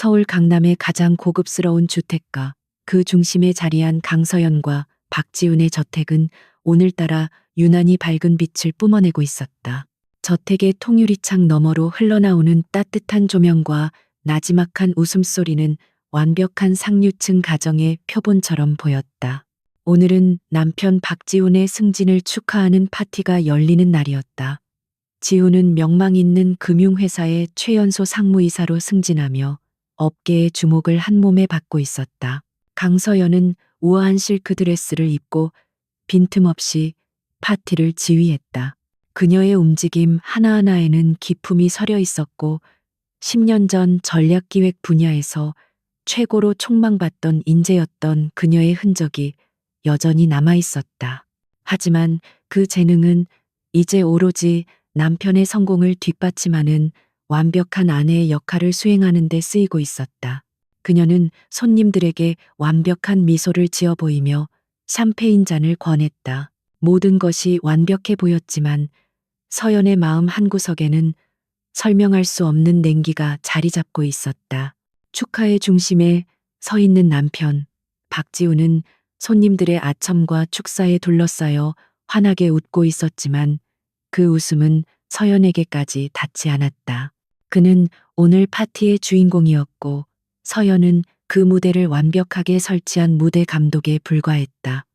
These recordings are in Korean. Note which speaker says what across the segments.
Speaker 1: 서울 강남의 가장 고급스러운 주택가, 그 중심에 자리한 강서연과 박지훈의 저택은 오늘따라 유난히 밝은 빛을 뿜어내고 있었다. 저택의 통유리창 너머로 흘러나오는 따뜻한 조명과 나지막한 웃음소리는 완벽한 상류층 가정의 표본처럼 보였다. 오늘은 남편 박지훈의 승진을 축하하는 파티가 열리는 날이었다. 지훈은 명망 있는 금융회사의 최연소 상무이사로 승진하며 업계의 주목을 한몸에 받고 있었다. 강서연은 우아한 실크 드레스를 입고 빈틈없이 파티를 지휘했다. 그녀의 움직임 하나하나에는 기품이 서려 있었고 10년 전 전략기획 분야에서 최고로 촉망받던 인재였던 그녀의 흔적이 여전히 남아 있었다. 하지만 그 재능은 이제 오로지 남편의 성공을 뒷받침하는 완벽한 아내의 역할을 수행하는 데 쓰이고 있었다. 그녀는 손님들에게 완벽한 미소를 지어 보이며 샴페인 잔을 권했다. 모든 것이 완벽해 보였지만 서연의 마음 한구석에는 설명할 수 없는 냉기가 자리 잡고 있었다. 축하의 중심에 서 있는 남편, 박지훈은 손님들의 아첨과 축사에 둘러싸여 환하게 웃고 있었지만 그 웃음은 서연에게까지 닿지 않았다. 그는 오늘 파티의 주인공이었고 서연은 그 무대를 완벽하게 설치한 무대 감독에 불과했다.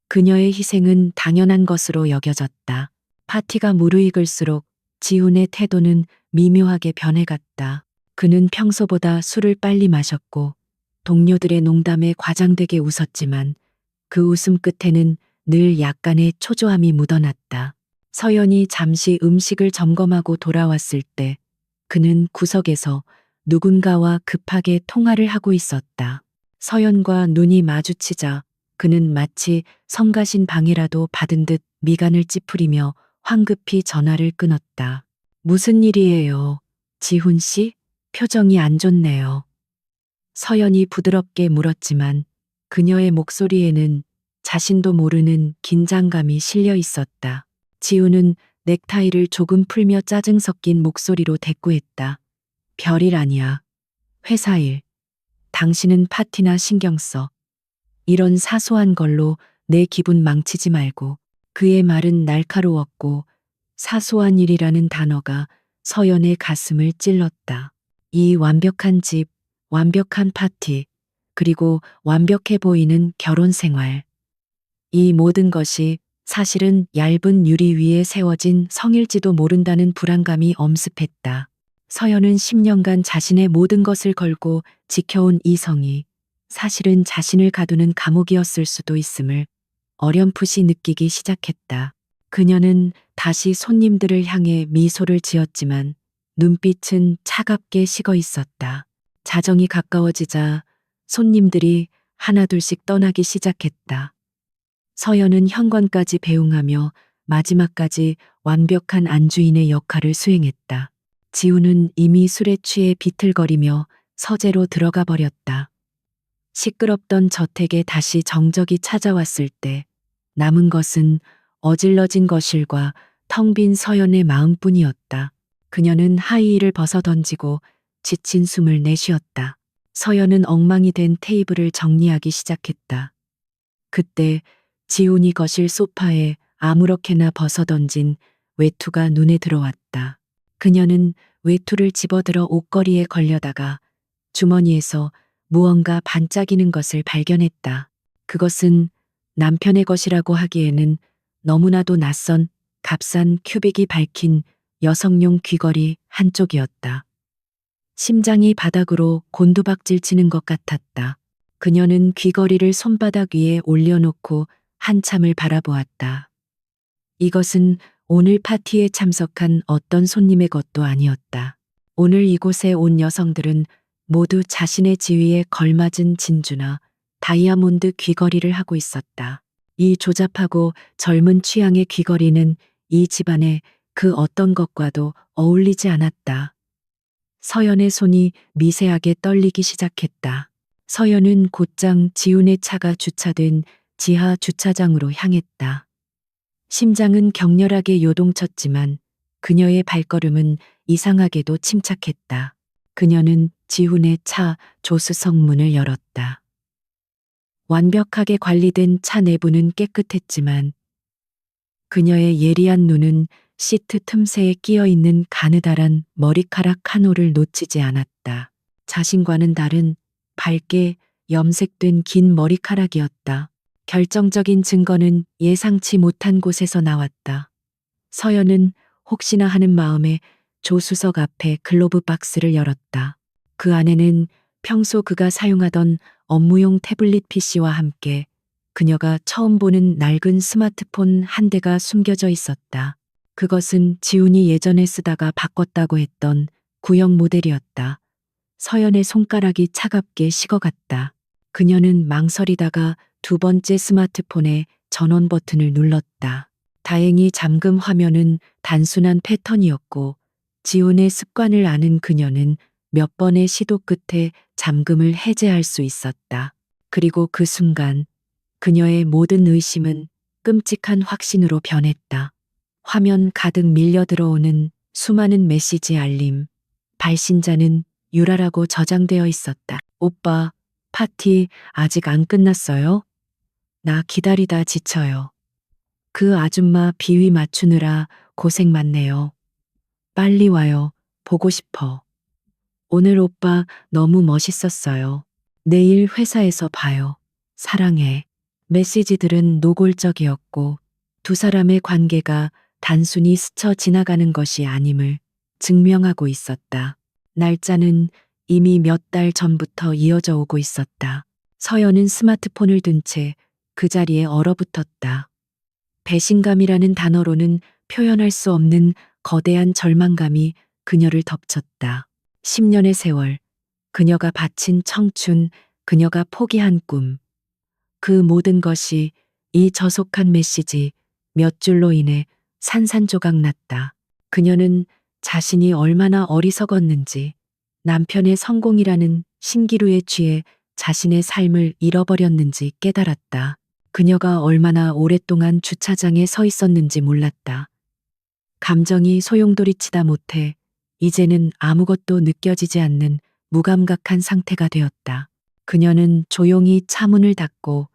Speaker 1: 그녀의 희생은 당연한 것으로 여겨졌다. 파티가 무르익을수록 지훈의 태도는 미묘하게 변해갔다. 그는 평소보다 술을 빨리 마셨고 동료들의 농담에 과장되게 웃었지만 그 웃음 끝에는 늘 약간의 초조함이 묻어났다. 서연이 잠시 음식을 점검하고 돌아왔을 때 그는 구석에서 누군가와 급하게 통화를 하고 있었다. 서연과 눈이 마주치자 그는 마치 성가신 방해라도 받은 듯 미간을 찌푸리며 황급히 전화를 끊었다. 무슨 일이에요? 지훈 씨? 표정이 안 좋네요. 서연이 부드럽게 물었지만 그녀의 목소리에는 자신도 모르는 긴장감이 실려 있었다. 지훈은 넥타이를 조금 풀며 짜증 섞인 목소리로 대꾸했다. 별일 아니야. 회사 일. 당신은 파티나 신경 써. 이런 사소한 걸로 내 기분 망치지 말고. 그의 말은 날카로웠고 사소한 일이라는 단어가 서연의 가슴을 찔렀다. 이 완벽한 집, 완벽한 파티, 그리고 완벽해 보이는 결혼 생활. 이 모든 것이 사실은 얇은 유리 위에 세워진 성일지도 모른다는 불안감이 엄습했다. 서연은 10년간 자신의 모든 것을 걸고 지켜온 이 성이 사실은 자신을 가두는 감옥이었을 수도 있음을 어렴풋이 느끼기 시작했다. 그녀는 다시 손님들을 향해 미소를 지었지만 눈빛은 차갑게 식어 있었다. 자정이 가까워지자 손님들이 하나둘씩 떠나기 시작했다. 서연은 현관까지 배웅하며 마지막까지 완벽한 안주인의 역할을 수행했다. 지훈은 이미 술에 취해 비틀거리며 서재로 들어가 버렸다. 시끄럽던 저택에 다시 정적이 찾아왔을 때 남은 것은 어질러진 거실과 텅 빈 서연의 마음뿐이었다. 그녀는 하이힐을 벗어 던지고 지친 숨을 내쉬었다. 서연은 엉망이 된 테이블을 정리하기 시작했다. 그때 지훈이 거실 소파에 아무렇게나 벗어 던진 외투가 눈에 들어왔다. 그녀는 외투를 집어들어 옷걸이에 걸려다가 주머니에서 무언가 반짝이는 것을 발견했다. 그것은 남편의 것이라고 하기에는 너무나도 낯선 값싼 큐빅이 밝힌 여성용 귀걸이 한쪽이었다. 심장이 바닥으로 곤두박질 치는 것 같았다. 그녀는 귀걸이를 손바닥 위에 올려놓고 한참을 바라보았다. 이것은 오늘 파티에 참석한 어떤 손님의 것도 아니었다. 오늘 이곳에 온 여성들은 모두 자신의 지위에 걸맞은 진주나 다이아몬드 귀걸이를 하고 있었다. 이 조잡하고 젊은 취향의 귀걸이는 이 집안의 그 어떤 것과도 어울리지 않았다. 서연의 손이 미세하게 떨리기 시작했다. 서연은 곧장 지훈의 차가 주차된 지하 주차장으로 향했다. 심장은 격렬하게 요동쳤지만 그녀의 발걸음은 이상하게도 침착했다. 그녀는 지훈의 차 조수석 문을 열었다. 완벽하게 관리된 차 내부는 깨끗했지만 그녀의 예리한 눈은 시트 틈새에 끼어 있는 가느다란 머리카락 한 올을 놓치지 않았다. 자신과는 다른 밝게 염색된 긴 머리카락이었다. 결정적인 증거는 예상치 못한 곳에서 나왔다. 서연은 혹시나 하는 마음에 조수석 앞에 글로브 박스를 열었다. 그 안에는 평소 그가 사용하던 업무용 태블릿 PC와 함께 그녀가 처음 보는 낡은 스마트폰 한 대가 숨겨져 있었다. 그것은 지훈이 예전에 쓰다가 바꿨다고 했던 구형 모델이었다. 서연의 손가락이 차갑게 식어갔다. 그녀는 망설이다가 두 번째 스마트폰의 전원 버튼을 눌렀다. 다행히 잠금 화면은 단순한 패턴이었고 지훈의 습관을 아는 그녀는 몇 번의 시도 끝에 잠금을 해제할 수 있었다. 그리고 그 순간 그녀의 모든 의심은 끔찍한 확신으로 변했다. 화면 가득 밀려 들어오는 수많은 메시지 알림. 발신자는 유라라고 저장되어 있었다. 오빠, 파티 아직 안 끝났어요? 나 기다리다 지쳐요. 그 아줌마 비위 맞추느라 고생 많네요. 빨리 와요. 보고 싶어. 오늘 오빠 너무 멋있었어요. 내일 회사에서 봐요. 사랑해. 메시지들은 노골적이었고 두 사람의 관계가 단순히 스쳐 지나가는 것이 아님을 증명하고 있었다. 날짜는 이미 몇 달 전부터 이어져 오고 있었다. 서연은 스마트폰을 든 채 그 자리에 얼어붙었다. 배신감이라는 단어로는 표현할 수 없는 거대한 절망감이 그녀를 덮쳤다. 10년의 세월, 그녀가 바친 청춘, 그녀가 포기한 꿈. 그 모든 것이 이 저속한 메시지 몇 줄로 인해 산산조각 났다. 그녀는 자신이 얼마나 어리석었는지 남편의 성공이라는 신기루에 취해 자신의 삶을 잃어버렸는지 깨달았다. 그녀가 얼마나 오랫동안 주차장에 서 있었는지 몰랐다. 감정이 소용돌이치다 못해 이제는 아무것도 느껴지지 않는 무감각한 상태가 되었다. 그녀는 조용히 차문을 닫고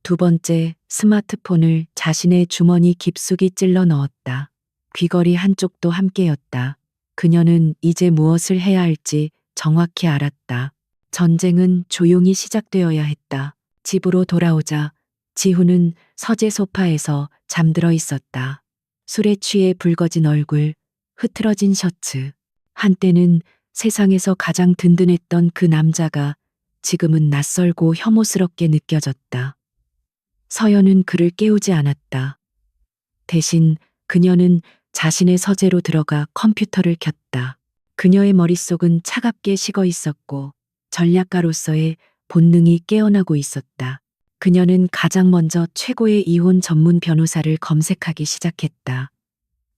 Speaker 1: 두 번째 스마트폰을 자신의 주머니 깊숙이 찔러 넣었다. 귀걸이 한쪽도 함께였다. 그녀는 이제 무엇을 해야 할지 정확히 알았다. 전쟁은 조용히 시작되어야 했다. 집으로 돌아오자 지훈은 서재 소파에서 잠들어 있었다. 술에 취해 붉어진 얼굴, 흐트러진 셔츠. 한때는 세상에서 가장 든든했던 그 남자가 지금은 낯설고 혐오스럽게 느껴졌다. 서연은 그를 깨우지 않았다. 대신 그녀는 자신의 서재로 들어가 컴퓨터를 켰다. 그녀의 머릿속은 차갑게 식어 있었고 전략가로서의 본능이 깨어나고 있었다. 그녀는 가장 먼저 최고의 이혼 전문 변호사를 검색하기 시작했다.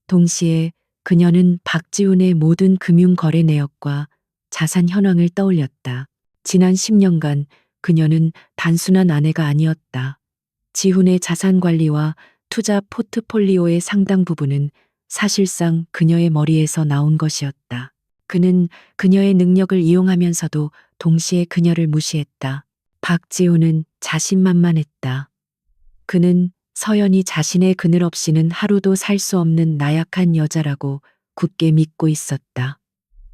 Speaker 1: 동시에 그녀는 박지훈의 모든 금융 거래 내역과 자산 현황을 떠올렸다. 지난 10년간 그녀는 단순한 아내가 아니었다. 지훈의 자산 관리와 투자 포트폴리오의 상당 부분은 사실상 그녀의 머리에서 나온 것이었다. 그는 그녀의 능력을 이용하면서도 동시에 그녀를 무시했다. 박지훈은 자신만만했다. 그는 서연이 자신의 그늘 없이는 하루도 살 수 없는 나약한 여자라고 굳게 믿고 있었다.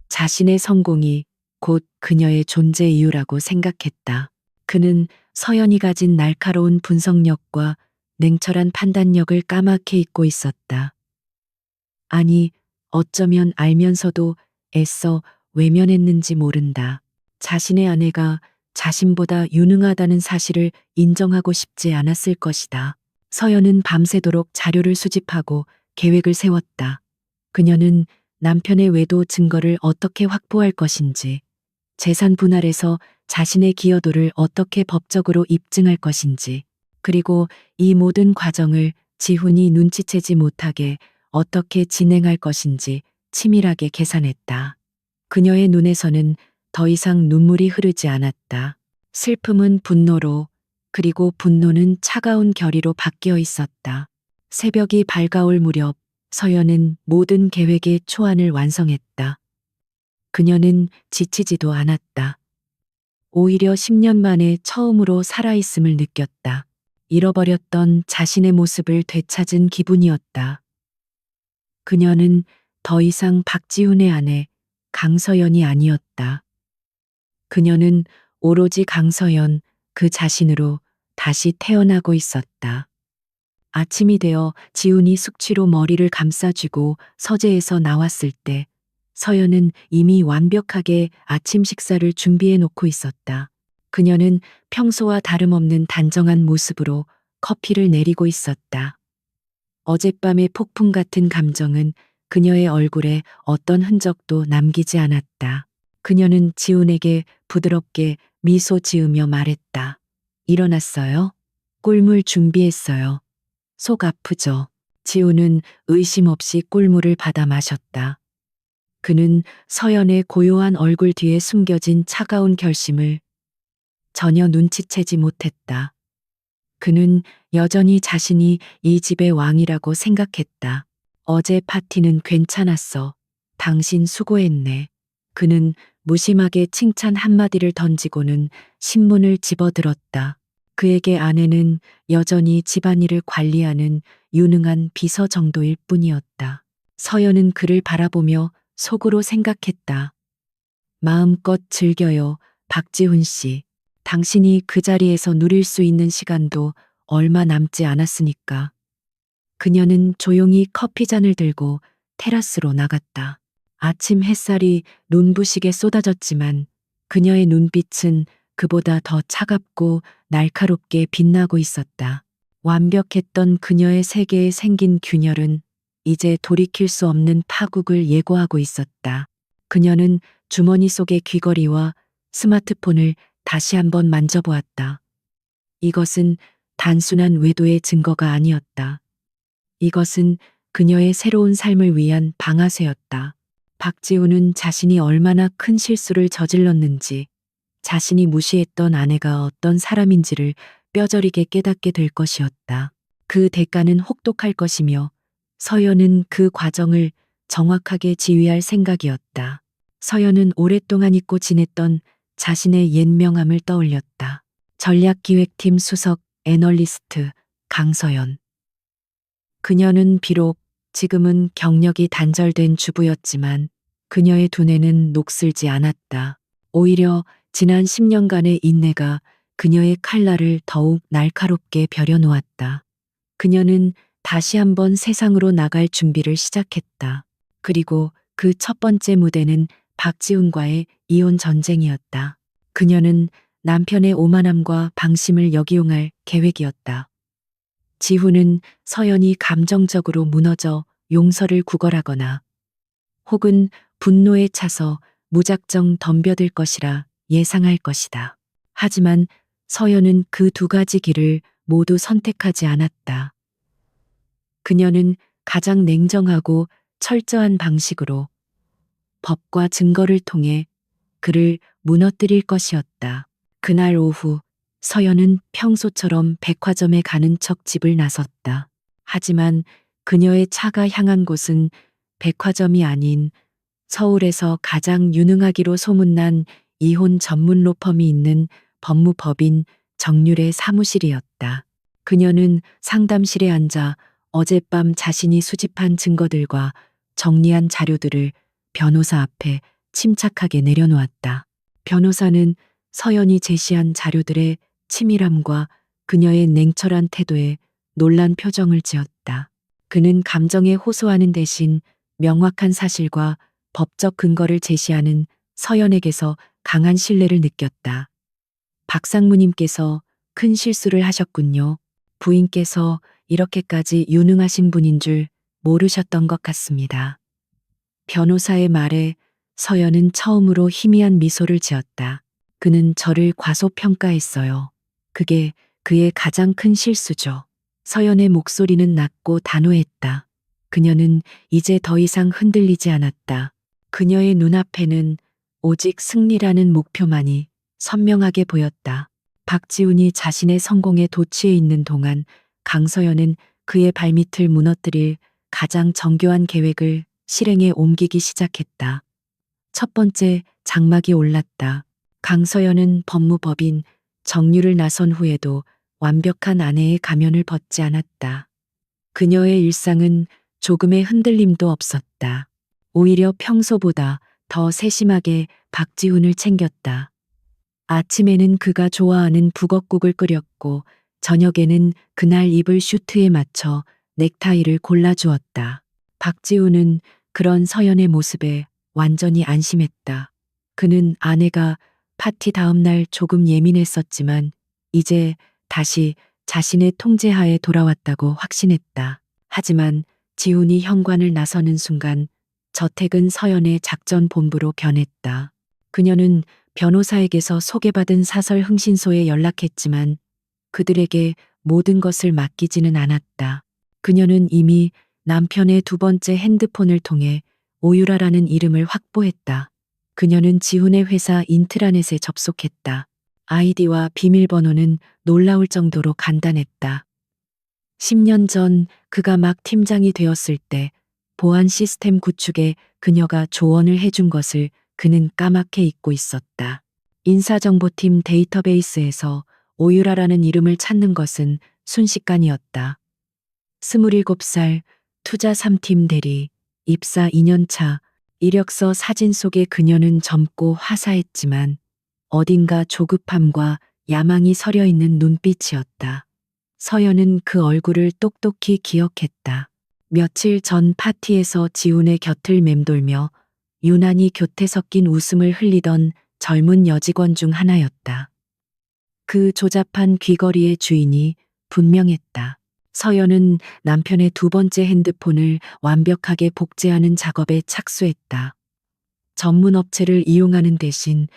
Speaker 1: 자신의 성공이 곧 그녀의 존재 이유라고 생각했다. 그는 서연이 가진 날카로운 분석력과 냉철한 판단력을 까맣게 잊고 있었다. 아니, 어쩌면 알면서도 애써 외면했는지 모른다. 자신의 아내가 자신보다 유능하다는 사실을 인정하고 싶지 않았을 것이다. 서연은 밤새도록 자료를 수집하고 계획을 세웠다. 그녀는 남편의 외도 증거를 어떻게 확보할 것인지, 재산 분할에서 자신의 기여도를 어떻게 법적으로 입증할 것인지, 그리고 이 모든 과정을 지훈이 눈치채지 못하게 어떻게 진행할 것인지 치밀하게 계산했다. 그녀의 눈에서는 더 이상 눈물이 흐르지 않았다. 슬픔은 분노로, 그리고 분노는 차가운 결의로 바뀌어 있었다. 새벽이 밝아올 무렵 서연은 모든 계획의 초안을 완성했다. 그녀는 지치지도 않았다. 오히려 10년 만에 처음으로 살아있음을 느꼈다. 잃어버렸던 자신의 모습을 되찾은 기분이었다. 그녀는 더 이상 박지훈의 아내 강서연이 아니었다. 그녀는 오로지 강서연 그 자신으로 다시 태어나고 있었다. 아침이 되어 지훈이 숙취로 머리를 감싸쥐고 서재에서 나왔을 때 서연은 이미 완벽하게 아침 식사를 준비해 놓고 있었다. 그녀는 평소와 다름없는 단정한 모습으로 커피를 내리고 있었다. 어젯밤의 폭풍 같은 감정은 그녀의 얼굴에 어떤 흔적도 남기지 않았다. 그녀는 지훈에게 부드럽게 미소 지으며 말했다. 일어났어요? 꿀물 준비했어요. 속 아프죠? 지훈은 의심 없이 꿀물을 받아 마셨다. 그는 서연의 고요한 얼굴 뒤에 숨겨진 차가운 결심을 전혀 눈치채지 못했다. 그는 여전히 자신이 이 집의 왕이라고 생각했다. 어제 파티는 괜찮았어. 당신 수고했네. 그는 무심하게 칭찬 한마디를 던지고는 신문을 집어들었다. 그에게 아내는 여전히 집안일을 관리하는 유능한 비서 정도일 뿐이었다. 서연은 그를 바라보며 속으로 생각했다. 마음껏 즐겨요, 박지훈 씨. 당신이 그 자리에서 누릴 수 있는 시간도 얼마 남지 않았으니까. 그녀는 조용히 커피잔을 들고 테라스로 나갔다. 아침 햇살이 눈부시게 쏟아졌지만 그녀의 눈빛은 그보다 더 차갑고 날카롭게 빛나고 있었다. 완벽했던 그녀의 세계에 생긴 균열은 이제 돌이킬 수 없는 파국을 예고하고 있었다. 그녀는 주머니 속의 귀걸이와 스마트폰을 다시 한번 만져보았다. 이것은 단순한 외도의 증거가 아니었다. 이것은 그녀의 새로운 삶을 위한 방아쇠였다. 박지훈은 자신이 얼마나 큰 실수를 저질렀는지, 자신이 무시했던 아내가 어떤 사람인지를 뼈저리게 깨닫게 될 것이었다. 그 대가는 혹독할 것이며 서연은 그 과정을 정확하게 지휘할 생각이었다. 서연은 오랫동안 잊고 지냈던 자신의 옛 명함을 떠올렸다. 전략기획팀 수석 애널리스트 강서연. 그녀는 비록 지금은 경력이 단절된 주부였지만 그녀의 두뇌는 녹슬지 않았다. 오히려 지난 10년간의 인내가 그녀의 칼날을 더욱 날카롭게 벼려놓았다. 그녀는 다시 한번 세상으로 나갈 준비를 시작했다. 그리고 그 첫 번째 무대는 박지훈과의 이혼 전쟁이었다. 그녀는 남편의 오만함과 방심을 역이용할 계획이었다. 지훈은 서연이 감정적으로 무너져 용서를 구걸하거나 혹은 분노에 차서 무작정 덤벼들 것이라 예상할 것이다. 하지만 서연은 그 두 가지 길을 모두 선택하지 않았다. 그녀는 가장 냉정하고 철저한 방식으로 법과 증거를 통해 그를 무너뜨릴 것이었다. 그날 오후 서연은 평소처럼 백화점에 가는 척 집을 나섰다. 하지만 그녀의 차가 향한 곳은 백화점이 아닌 서울에서 가장 유능하기로 소문난 이혼 전문 로펌이 있는 법무법인 정률의 사무실이었다. 그녀는 상담실에 앉아 어젯밤 자신이 수집한 증거들과 정리한 자료들을 변호사 앞에 침착하게 내려놓았다. 변호사는 서연이 제시한 자료들의 치밀함과 그녀의 냉철한 태도에 놀란 표정을 지었다. 그는 감정에 호소하는 대신 명확한 사실과 법적 근거를 제시하는 서연에게서 강한 신뢰를 느꼈다. 박 상무님께서 큰 실수를 하셨군요. 부인께서 이렇게까지 유능하신 분인 줄 모르셨던 것 같습니다. 변호사의 말에 서연은 처음으로 희미한 미소를 지었다. 그는 저를 과소평가했어요. 그게 그의 가장 큰 실수죠. 서연의 목소리는 낮고 단호했다. 그녀는 이제 더 이상 흔들리지 않았다. 그녀의 눈앞에는 오직 승리라는 목표만이 선명하게 보였다. 박지훈이 자신의 성공에 도취해 있는 동안 강서연은 그의 발밑을 무너뜨릴 가장 정교한 계획을 실행에 옮기기 시작했다. 첫 번째 장막이 올랐다. 강서연은 법무법인 정유를 나선 후에도 완벽한 아내의 가면을 벗지 않았다. 그녀의 일상은 조금의 흔들림도 없었다. 오히려 평소보다 더 세심하게 박지훈을 챙겼다. 아침에는 그가 좋아하는 북엇국을 끓였고 저녁에는 그날 입을 슈트에 맞춰 넥타이를 골라주었다. 박지훈은 그런 서연의 모습에 완전히 안심했다. 그는 아내가 파티 다음 날 조금 예민했었지만 이제 다시 자신의 통제하에 돌아왔다고 확신했다. 하지만 지훈이 현관을 나서는 순간 저택은 서연의 작전 본부로 변했다. 그녀는 변호사에게서 소개받은 사설 흥신소에 연락했지만 그들에게 모든 것을 맡기지는 않았다. 그녀는 이미 남편의 두 번째 핸드폰을 통해 오유라라는 이름을 확보했다. 그녀는 지훈의 회사 인트라넷에 접속했다. 아이디와 비밀번호는 놀라울 정도로 간단했다. 10년 전 그가 막 팀장이 되었을 때 보안 시스템 구축에 그녀가 조언을 해준 것을 그는 까맣게 잊고 있었다. 인사정보팀 데이터베이스에서 오유라라는 이름을 찾는 것은 순식간이었다. 27살, 투자 3팀 대리, 입사 2년 차, 이력서 사진 속의 그녀는 젊고 화사했지만 어딘가 조급함과 야망이 서려 있는 눈빛이었다. 서연은 그 얼굴을 똑똑히 기억했다. 며칠 전 파티에서 지훈의 곁을 맴돌며 유난히 교태 섞인 웃음을 흘리던 젊은 여직원 중 하나였다. 그 조잡한 귀걸이의 주인이 분명했다. 서연은 남편의 두 번째 핸드폰을 완벽하게 복제하는 작업에 착수했다. 전문 업체를 이용하는 대신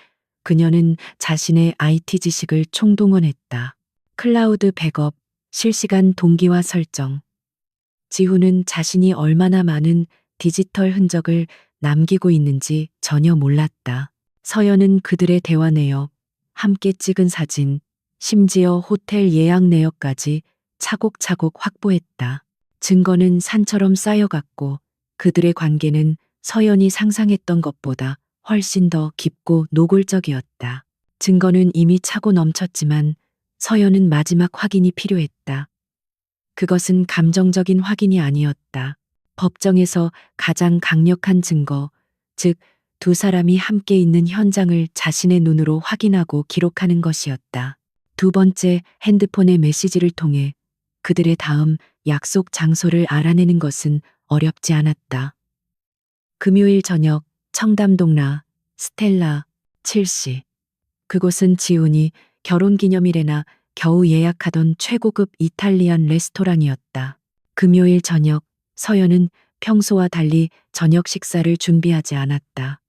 Speaker 1: 그녀는 자신의 IT 지식을 총동원했다. 클라우드 백업, 실시간 동기화 설정. 지훈은 자신이 얼마나 많은 디지털 흔적을 남기고 있는지 전혀 몰랐다. 서연은 그들의 대화 내역, 함께 찍은 사진, 심지어 호텔 예약 내역까지 차곡차곡 확보했다. 증거는 산처럼 쌓여갔고 그들의 관계는 서연이 상상했던 것보다 훨씬 더 깊고 노골적이었다. 증거는 이미 차고 넘쳤지만 서연은 마지막 확인이 필요했다. 그것은 감정적인 확인이 아니었다. 법정에서 가장 강력한 증거, 즉, 두 사람이 함께 있는 현장을 자신의 눈으로 확인하고 기록하는 것이었다. 두 번째 핸드폰의 메시지를 통해 그들의 다음 약속 장소를 알아내는 것은 어렵지 않았다. 금요일 저녁 청담동 스텔라 7시. 그곳은 지훈이 결혼기념일에나 겨우 예약하던 최고급 이탈리안 레스토랑이었다. 금요일 저녁 서연은 평소와 달리 저녁 식사를 준비하지 않았다.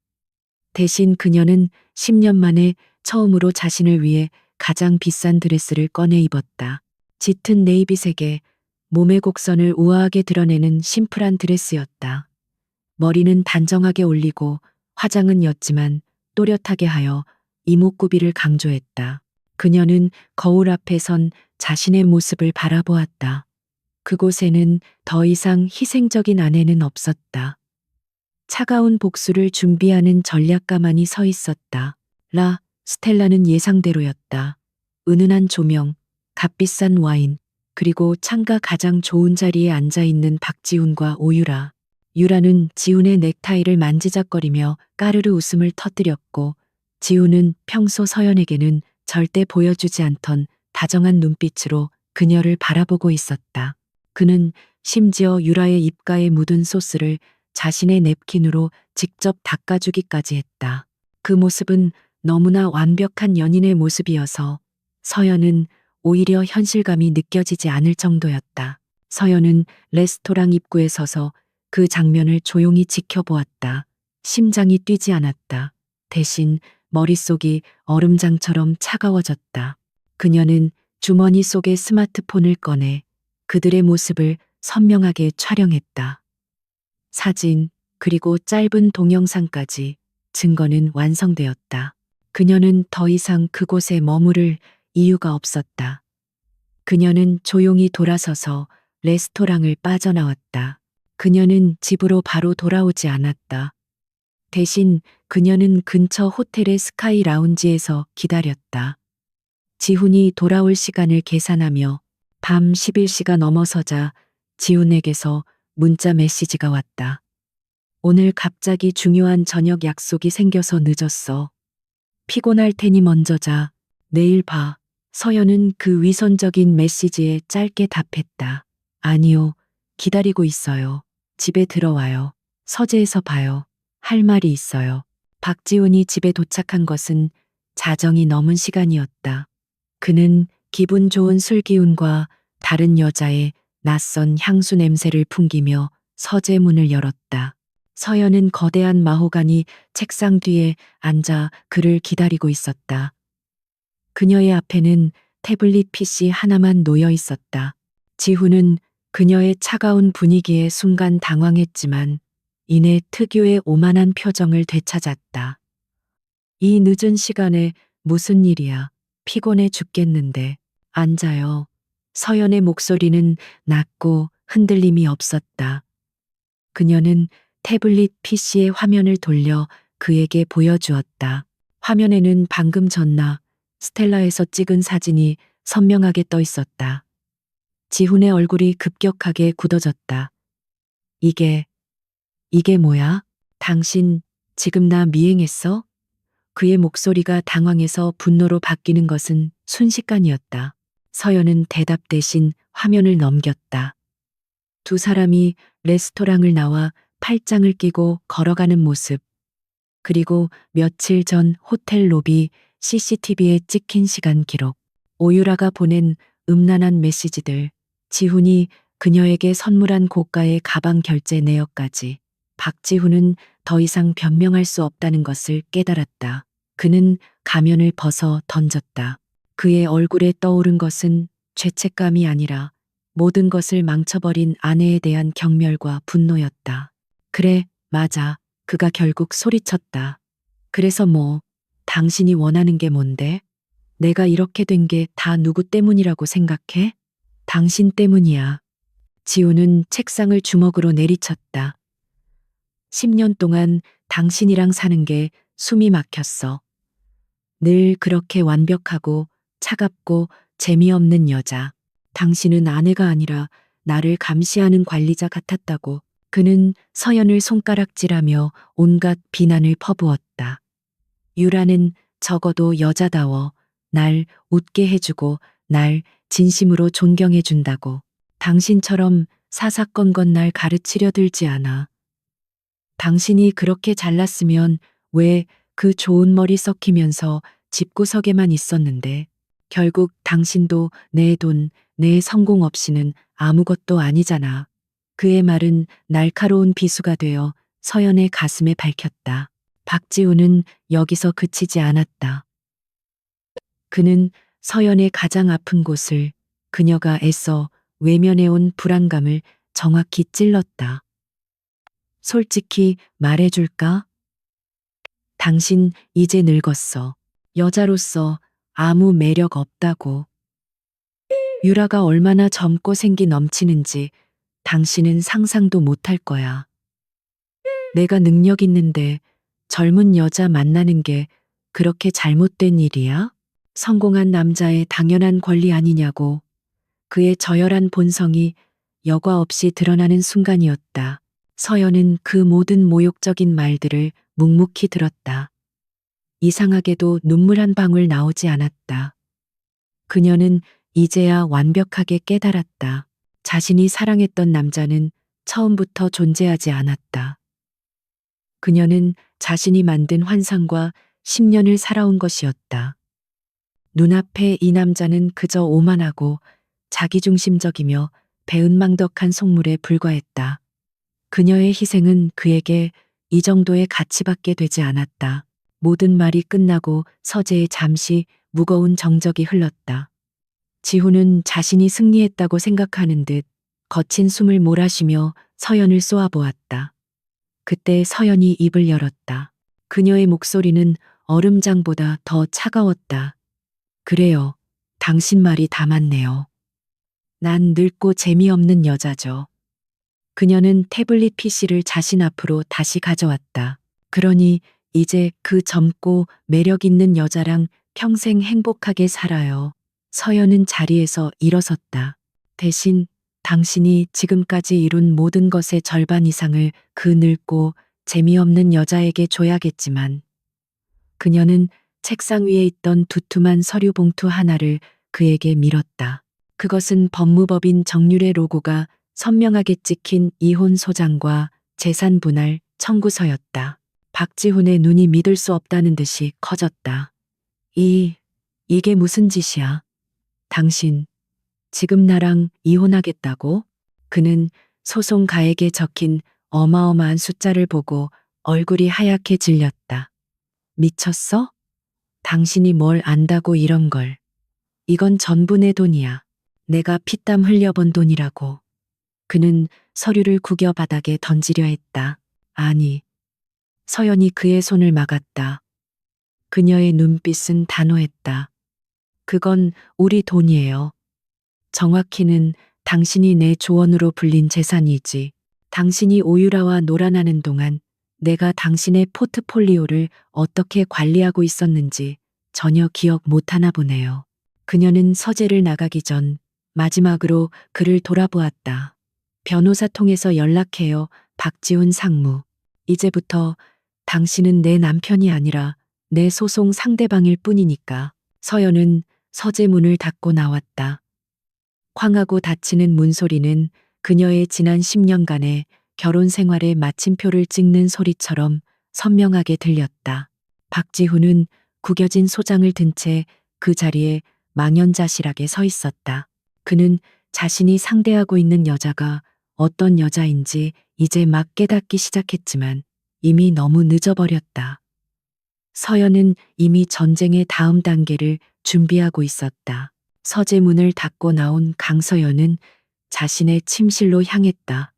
Speaker 1: 대신 그녀는 10년 만에 처음으로 자신을 위해 가장 비싼 드레스를 꺼내 입었다. 짙은 네이비색에 몸의 곡선을 우아하게 드러내는 심플한 드레스였다. 머리는 단정하게 올리고 화장은 옅지만 또렷하게 하여 이목구비를 강조했다. 그녀는 거울 앞에 선 자신의 모습을 바라보았다. 그곳에는 더 이상 희생적인 아내는 없었다. 차가운 복수를 준비하는 전략가만이 서 있었다. 스텔라는 예상대로였다. 은은한 조명, 값비싼 와인, 그리고 창가 가장 좋은 자리에 앉아 있는 박지훈과 오유라. 유라는 지훈의 넥타이를 만지작거리며 까르르 웃음을 터뜨렸고 지훈은 평소 서연에게는 절대 보여주지 않던 다정한 눈빛으로 그녀를 바라보고 있었다. 그는 심지어 유라의 입가에 묻은 소스를 자신의 냅킨으로 직접 닦아주기까지 했다. 그 모습은 너무나 완벽한 연인의 모습이어서 서연은 오히려 현실감이 느껴지지 않을 정도였다. 서연은 레스토랑 입구에 서서 그 장면을 조용히 지켜보았다. 심장이 뛰지 않았다. 대신 머릿속이 얼음장처럼 차가워졌다. 그녀는 주머니 속의 스마트폰을 꺼내 그들의 모습을 선명하게 촬영했다. 사진, 그리고 짧은 동영상까지 증거는 완성되었다. 그녀는 더 이상 그곳에 머무를 이유가 없었다. 그녀는 조용히 돌아서서 레스토랑을 빠져나왔다. 그녀는 집으로 바로 돌아오지 않았다. 대신 그녀는 근처 호텔의 스카이 라운지에서 기다렸다. 지훈이 돌아올 시간을 계산하며 밤 11시가 넘어서자 지훈에게서 문자 메시지가 왔다. 오늘 갑자기 중요한 저녁 약속이 생겨서 늦었어. 피곤할 테니 먼저 자. 내일 봐. 서연은 그 위선적인 메시지에 짧게 답했다. 아니요. 기다리고 있어요. 집에 들어와요. 서재에서 봐요. 할 말이 있어요. 박지훈이 집에 도착한 것은 자정이 넘은 시간이었다. 그는 기분 좋은 술 기운과 다른 여자의 낯선 향수 냄새를 풍기며 서재 문을 열었다. 서연은 거대한 마호가니 책상 뒤에 앉아 그를 기다리고 있었다. 그녀의 앞에는 태블릿 PC 하나만 놓여 있었다. 지훈은 그녀의 차가운 분위기에 순간 당황했지만 이내 특유의 오만한 표정을 되찾았다. 이 늦은 시간에 무슨 일이야? 피곤해 죽겠는데. 앉아요. 서연의 목소리는 낮고 흔들림이 없었다. 그녀는 태블릿 PC의 화면을 돌려 그에게 보여주었다. 화면에는 방금 전날 스텔라에서 찍은 사진이 선명하게 떠 있었다. 지훈의 얼굴이 급격하게 굳어졌다. 이게 뭐야? 당신 지금 나 미행했어? 그의 목소리가 당황해서 분노로 바뀌는 것은 순식간이었다. 서연은 대답 대신 화면을 넘겼다. 두 사람이 레스토랑을 나와 팔짱을 끼고 걸어가는 모습. 그리고 며칠 전 호텔 로비 CCTV에 찍힌 시간 기록. 오유라가 보낸 음란한 메시지들. 지훈이 그녀에게 선물한 고가의 가방 결제 내역까지. 박지훈은 더 이상 변명할 수 없다는 것을 깨달았다. 그는 가면을 벗어 던졌다. 그의 얼굴에 떠오른 것은 죄책감이 아니라 모든 것을 망쳐버린 아내에 대한 경멸과 분노였다. 그래, 맞아. 그가 결국 소리쳤다. 그래서 뭐, 당신이 원하는 게 뭔데? 내가 이렇게 된 게 다 누구 때문이라고 생각해? 당신 때문이야. 지우는 책상을 주먹으로 내리쳤다. 10년 동안 당신이랑 사는 게 숨이 막혔어. 늘 그렇게 완벽하고 차갑고 재미없는 여자. 당신은 아내가 아니라 나를 감시하는 관리자 같았다고. 그는 서연을 손가락질하며 온갖 비난을 퍼부었다. 유라는 적어도 여자다워 날 웃게 해주고 날 진심으로 존경해준다고. 당신처럼 사사건건 날 가르치려 들지 않아. 당신이 그렇게 잘났으면 왜 그 좋은 머리 썩히면서 집구석에만 있었는데. 결국 당신도 내 돈, 내 성공 없이는 아무것도 아니잖아. 그의 말은 날카로운 비수가 되어 서연의 가슴에 밝혔다. 박지훈은 여기서 그치지 않았다. 그는 서연의 가장 아픈 곳을, 그녀가 애써 외면해온 불안감을 정확히 찔렀다. 솔직히 말해줄까? 당신 이제 늙었어. 여자로서 아무 매력 없다고. 유라가 얼마나 젊고 생기 넘치는지 당신은 상상도 못할 거야. 내가 능력 있는데 젊은 여자 만나는 게 그렇게 잘못된 일이야? 성공한 남자의 당연한 권리 아니냐고. 그의 저열한 본성이 여과 없이 드러나는 순간이었다. 서연은 그 모든 모욕적인 말들을 묵묵히 들었다. 이상하게도 눈물 한 방울 나오지 않았다. 그녀는 이제야 완벽하게 깨달았다. 자신이 사랑했던 남자는 처음부터 존재하지 않았다. 그녀는 자신이 만든 환상과 10년을 살아온 것이었다. 눈앞에 이 남자는 그저 오만하고 자기중심적이며 배은망덕한 속물에 불과했다. 그녀의 희생은 그에게 이 정도의 가치밖에 되지 않았다. 모든 말이 끝나고 서재에 잠시 무거운 정적이 흘렀다. 지훈은 자신이 승리했다고 생각하는 듯 거친 숨을 몰아쉬며 서연을 쏘아보았다. 그때 서연이 입을 열었다. 그녀의 목소리는 얼음장보다 더 차가웠다. 그래요. 당신 말이 다 맞네요. 난 늙고 재미없는 여자죠. 그녀는 태블릿 PC를 자신 앞으로 다시 가져왔다. 그러니 이제 그 젊고 매력 있는 여자랑 평생 행복하게 살아요. 서연은 자리에서 일어섰다. 대신 당신이 지금까지 이룬 모든 것의 절반 이상을 그 늙고 재미없는 여자에게 줘야겠지만, 그녀는 책상 위에 있던 두툼한 서류 봉투 하나를 그에게 밀었다. 그것은 법무법인 정률의 로고가 선명하게 찍힌 이혼 소장과 재산 분할 청구서였다. 박지훈의 눈이 믿을 수 없다는 듯이 커졌다. 이게 무슨 짓이야? 당신, 지금 나랑 이혼하겠다고? 그는 소송 가액에 적힌 어마어마한 숫자를 보고 얼굴이 하얗게 질렸다. 미쳤어? 당신이 뭘 안다고 이런 걸. 이건 전부 내 돈이야. 내가 피땀 흘려번 돈이라고. 그는 서류를 구겨 바닥에 던지려 했다. 아니. 서연이 그의 손을 막았다. 그녀의 눈빛은 단호했다. 그건 우리 돈이에요. 정확히는 당신이 내 조언으로 불린 재산이지. 당신이 오유라와 놀아나는 동안 내가 당신의 포트폴리오를 어떻게 관리하고 있었는지 전혀 기억 못하나 보네요. 그녀는 서재를 나가기 전 마지막으로 그를 돌아보았다. 변호사 통해서 연락해요, 박지훈 상무. 이제부터 당신은 내 남편이 아니라 내 소송 상대방일 뿐이니까. 서연은 서재 문을 닫고 나왔다. 쾅하고 닫히는 문소리는 그녀의 지난 10년간의 결혼 생활의 마침표를 찍는 소리처럼 선명하게 들렸다. 박지훈은 구겨진 소장을 든 채 그 자리에 망연자실하게 서 있었다. 그는 자신이 상대하고 있는 여자가 어떤 여자인지 이제 막 깨닫기 시작했지만 이미 너무 늦어버렸다. 서연은 이미 전쟁의 다음 단계를 준비하고 있었다. 서재 문을 닫고 나온 강서연은 자신의 침실로 향했다.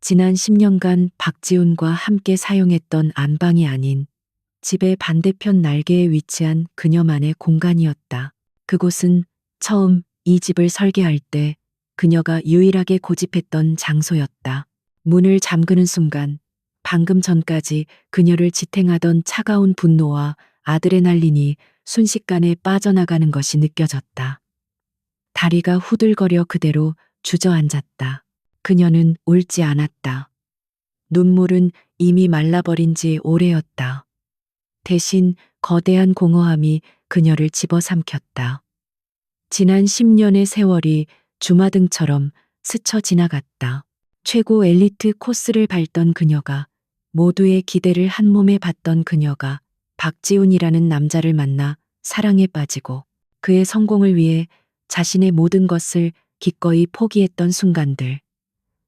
Speaker 1: 지난 10년간 박지훈과 함께 사용했던 안방이 아닌 집의 반대편 날개에 위치한 그녀만의 공간이었다. 그곳은 처음 이 집을 설계할 때 그녀가 유일하게 고집했던 장소였다. 문을 잠그는 순간 방금 전까지 그녀를 지탱하던 차가운 분노와 아드레날린이 순식간에 빠져나가는 것이 느껴졌다. 다리가 후들거려 그대로 주저앉았다. 그녀는 울지 않았다. 눈물은 이미 말라버린 지 오래였다. 대신 거대한 공허함이 그녀를 집어삼켰다. 지난 10년의 세월이 주마등처럼 스쳐 지나갔다. 최고 엘리트 코스를 밟던 그녀가, 모두의 기대를 한 몸에 받던 그녀가 박지훈이라는 남자를 만나 사랑에 빠지고 그의 성공을 위해 자신의 모든 것을 기꺼이 포기했던 순간들.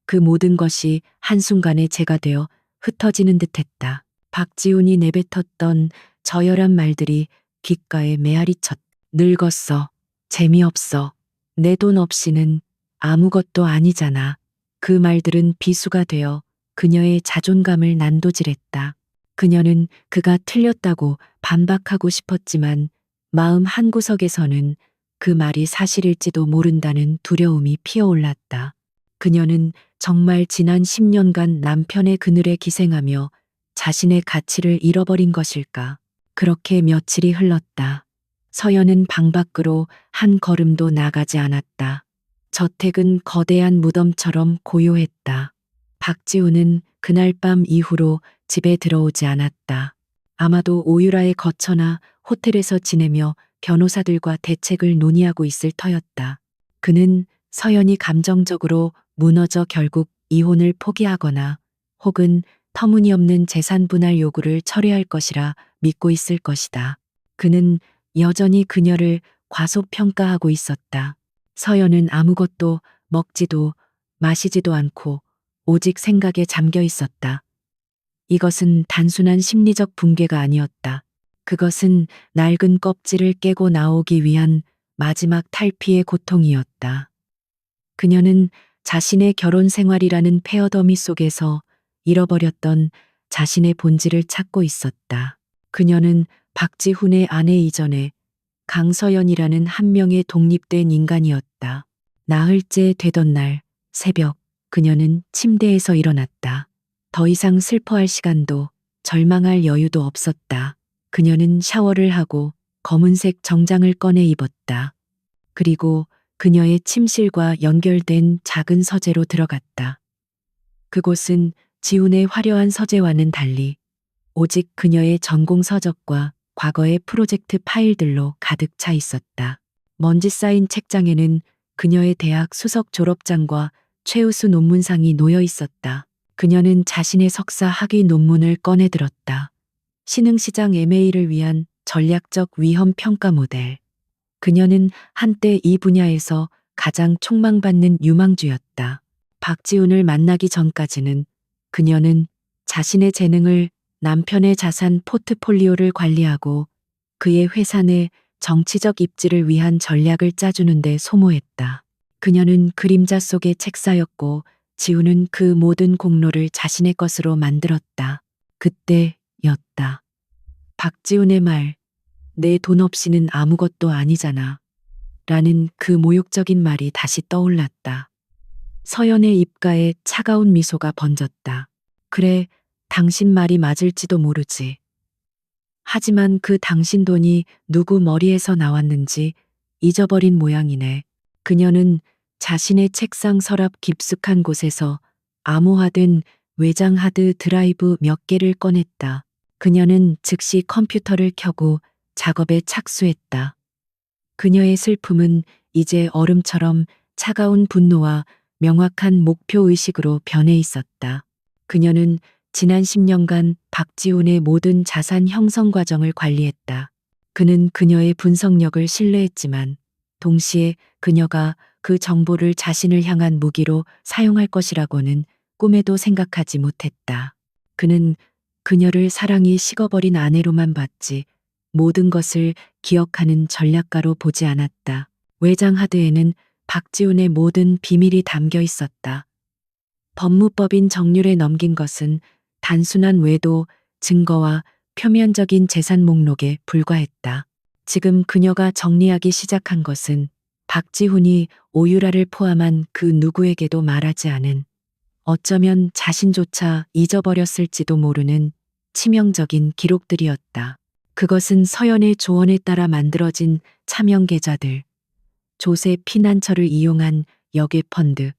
Speaker 1: 그 모든 것이 한순간에 재가 되어 흩어지는 듯했다. 박지훈이 내뱉었던 저열한 말들이 귓가에 메아리 쳤. 늙었어. 재미없어. 내 돈 없이는 아무것도 아니잖아. 그 말들은 비수가 되어 그녀의 자존감을 난도질했다. 그녀는 그가 틀렸다고 반박하고 싶었지만 마음 한구석에서는 그 말이 사실일지도 모른다는 두려움이 피어올랐다. 그녀는 정말 지난 10년간 남편의 그늘에 기생하며 자신의 가치를 잃어버린 것일까? 그렇게 며칠이 흘렀다. 서연은 방 밖으로 한 걸음도 나가지 않았다. 저택은 거대한 무덤처럼 고요했다. 박지훈은 그날 밤 이후로 집에 들어오지 않았다. 아마도 오유라에 거처나 호텔에서 지내며 변호사들과 대책을 논의하고 있을 터였다. 그는 서연이 감정적으로 무너져 결국 이혼을 포기하거나 혹은 터무니없는 재산 분할 요구를 철회할 것이라 믿고 있을 것이다. 그는 여전히 그녀를 과소평가하고 있었다. 서연은 아무것도 먹지도 마시지도 않고 오직 생각에 잠겨 있었다. 이것은 단순한 심리적 붕괴가 아니었다. 그것은 낡은 껍질을 깨고 나오기 위한 마지막 탈피의 고통이었다. 그녀는 자신의 결혼 생활이라는 페어더미 속에서 잃어버렸던 자신의 본질을 찾고 있었다. 그녀는 박지훈의 아내 이전에 강서연이라는 한 명의 독립된 인간이었다. 나흘째 되던 날 새벽 그녀는 침대에서 일어났다. 더 이상 슬퍼할 시간도 절망할 여유도 없었다. 그녀는 샤워를 하고 검은색 정장을 꺼내 입었다. 그리고 그녀의 침실과 연결된 작은 서재로 들어갔다. 그곳은 지훈의 화려한 서재와는 달리 오직 그녀의 전공 서적과 과거의 프로젝트 파일들로 가득 차 있었다. 먼지 쌓인 책장에는 그녀의 대학 수석 졸업장과 최우수 논문상이 놓여 있었다. 그녀는 자신의 석사 학위 논문을 꺼내 들었다. 신흥시장 M&A를 위한 전략적 위험 평가 모델. 그녀는 한때 이 분야에서 가장 촉망받는 유망주였다. 박지훈을 만나기 전까지는 그녀는 자신의 재능을 남편의 자산 포트폴리오를 관리하고 그의 회사 내 정치적 입지를 위한 전략을 짜주는 데 소모했다. 그녀는 그림자 속의 책사였고 지훈은 그 모든 공로를 자신의 것으로 만들었다. 그때였다. 박지훈의 말, 내 돈 없이는 아무것도 아니잖아. 라는 그 모욕적인 말이 다시 떠올랐다. 서연의 입가에 차가운 미소가 번졌다. 그래, 당신 말이 맞을지도 모르지. 하지만 그 당신 돈이 누구 머리에서 나왔는지 잊어버린 모양이네. 그녀는 자신의 책상 서랍 깊숙한 곳에서 암호화된 외장 하드 드라이브 몇 개를 꺼냈다. 그녀는 즉시 컴퓨터를 켜고 작업에 착수했다. 그녀의 슬픔은 이제 얼음처럼 차가운 분노와 명확한 목표 의식으로 변해 있었다. 그녀는 지난 10년간 박지훈의 모든 자산 형성 과정을 관리했다. 그는 그녀의 분석력을 신뢰했지만 동시에 그녀가 그 정보를 자신을 향한 무기로 사용할 것이라고는 꿈에도 생각하지 못했다. 그는 그녀를 사랑이 식어버린 아내로만 봤지 모든 것을 기억하는 전략가로 보지 않았다. 외장 하드에는 박지훈의 모든 비밀이 담겨 있었다. 법무법인 정률에 넘긴 것은 단순한 외도, 증거와 표면적인 재산 목록에 불과했다. 지금 그녀가 정리하기 시작한 것은 박지훈이 오유라를 포함한 그 누구에게도 말하지 않은, 어쩌면 자신조차 잊어버렸을지도 모르는 치명적인 기록들이었다. 그것은 서연의 조언에 따라 만들어진 차명 계좌들, 조세 피난처를 이용한 역외 펀드,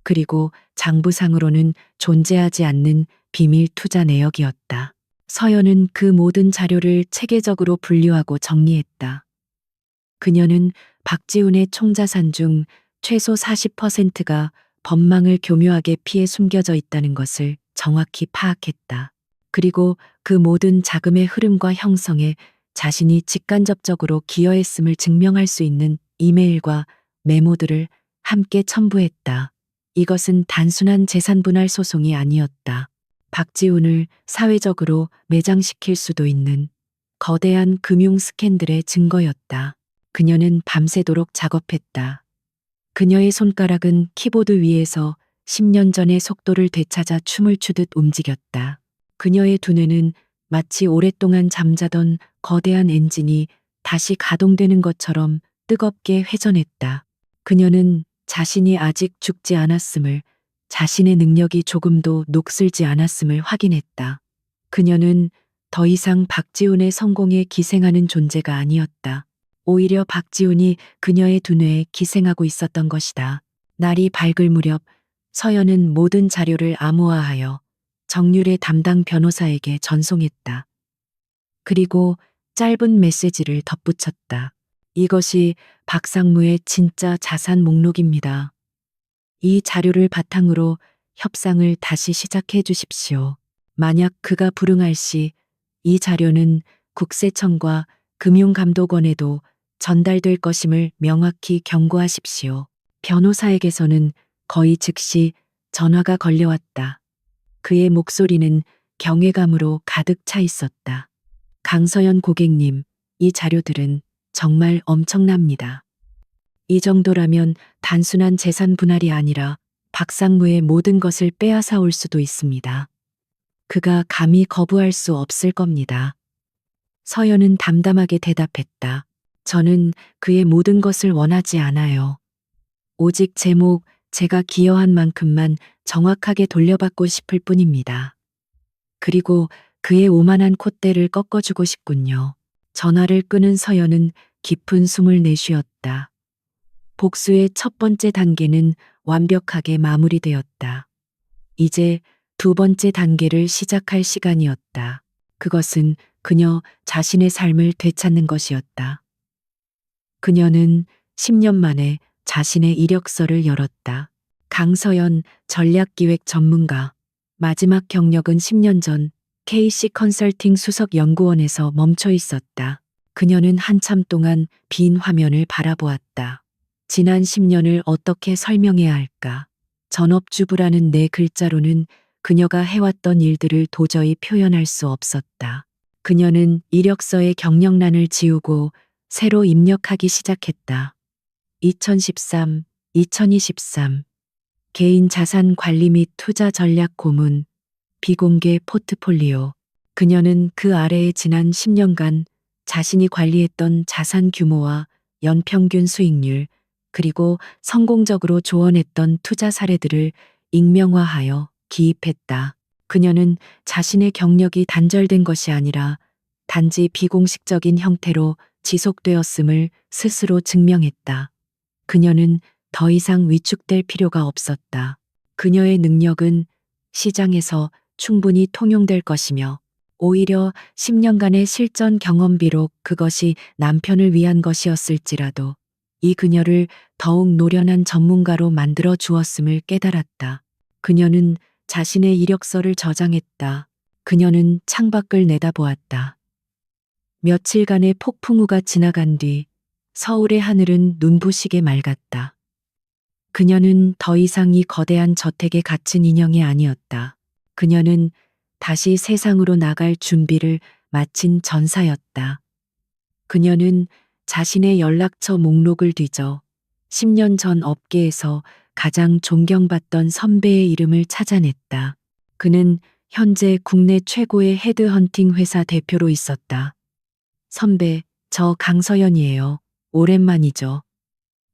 Speaker 1: 그리고 장부상으로는 존재하지 않는 비밀 투자 내역이었다. 서연은 그 모든 자료를 체계적으로 분류하고 정리했다. 그녀는 박지훈의 총자산 중 최소 40%가 법망을 교묘하게 피해 숨겨져 있다는 것을 정확히 파악했다. 그리고 그 모든 자금의 흐름과 형성에 자신이 직간접적으로 기여했음을 증명할 수 있는 이메일과 메모들을 함께 첨부했다. 이것은 단순한 재산 분할 소송이 아니었다. 박지훈을 사회적으로 매장시킬 수도 있는 거대한 금융 스캔들의 증거였다. 그녀는 밤새도록 작업했다. 그녀의 손가락은 키보드 위에서 10년 전의 속도를 되찾아 춤을 추듯 움직였다. 그녀의 두뇌는 마치 오랫동안 잠자던 거대한 엔진이 다시 가동되는 것처럼 뜨겁게 회전했다. 그녀는 자신이 아직 죽지 않았음을, 자신의 능력이 조금도 녹슬지 않았음을 확인했다. 그녀는 더 이상 박지훈의 성공에 기생하는 존재가 아니었다. 오히려 박지훈이 그녀의 두뇌에 기생하고 있었던 것이다. 날이 밝을 무렵 서연은 모든 자료를 암호화하여 정률의 담당 변호사에게 전송했다. 그리고 짧은 메시지를 덧붙였다. 이것이 박상무의 진짜 자산 목록입니다. 이 자료를 바탕으로 협상을 다시 시작해 주십시오. 만약 그가 불응할 시 이 자료는 국세청과 금융감독원에도 전달될 것임을 명확히 경고하십시오. 변호사에게서는 거의 즉시 전화가 걸려왔다. 그의 목소리는 경외감으로 가득 차 있었다. 강서연 고객님, 이 자료들은 정말 엄청납니다. 이 정도라면 단순한 재산 분할이 아니라 박상무의 모든 것을 빼앗아 올 수도 있습니다. 그가 감히 거부할 수 없을 겁니다. 서연은 담담하게 대답했다. 저는 그의 모든 것을 원하지 않아요. 오직 제가 기여한 만큼만 정확하게 돌려받고 싶을 뿐입니다. 그리고 그의 오만한 콧대를 꺾어주고 싶군요. 전화를 끄는 서연은 깊은 숨을 내쉬었다. 복수의 첫 번째 단계는 완벽하게 마무리되었다. 이제 두 번째 단계를 시작할 시간이었다. 그것은 그녀 자신의 삶을 되찾는 것이었다. 그녀는 10년 만에 자신의 이력서를 열었다. 강서연 전략기획 전문가. 마지막 경력은 10년 전 KC 컨설팅 수석 연구원에서 멈춰 있었다. 그녀는 한참 동안 빈 화면을 바라보았다. 지난 10년을 어떻게 설명해야 할까? 전업주부라는 네 글자로는 그녀가 해왔던 일들을 도저히 표현할 수 없었다. 그녀는 이력서의 경력란을 지우고 새로 입력하기 시작했다. 2013, 2023 개인 자산 관리 및 투자 전략 고문, 비공개 포트폴리오. 그녀는 그 아래에 지난 10년간 자신이 관리했던 자산 규모와 연평균 수익률, 그리고 성공적으로 조언했던 투자 사례들을 익명화하여 기입했다. 그녀는 자신의 경력이 단절된 것이 아니라 단지 비공식적인 형태로 지속되었음을 스스로 증명했다. 그녀는 더 이상 위축될 필요가 없었다. 그녀의 능력은 시장에서 충분히 통용될 것이며 오히려 10년간의 실전 경험 비록 그것이 남편을 위한 것이었을지라도 이 그녀를 더욱 노련한 전문가로 만들어 주었음을 깨달았다. 그녀는 자신의 이력서를 저장했다. 그녀는 창밖을 내다보았다. 며칠간의 폭풍우가 지나간 뒤 서울의 하늘은 눈부시게 맑았다. 그녀는 더 이상 이 거대한 저택에 갇힌 인형이 아니었다. 그녀는 다시 세상으로 나갈 준비를 마친 전사였다. 그녀는 자신의 연락처 목록을 뒤져 10년 전 업계에서 가장 존경받던 선배의 이름을 찾아냈다. 그는 현재 국내 최고의 헤드헌팅 회사 대표로 있었다. 선배, 저 강서연이에요. 오랜만이죠.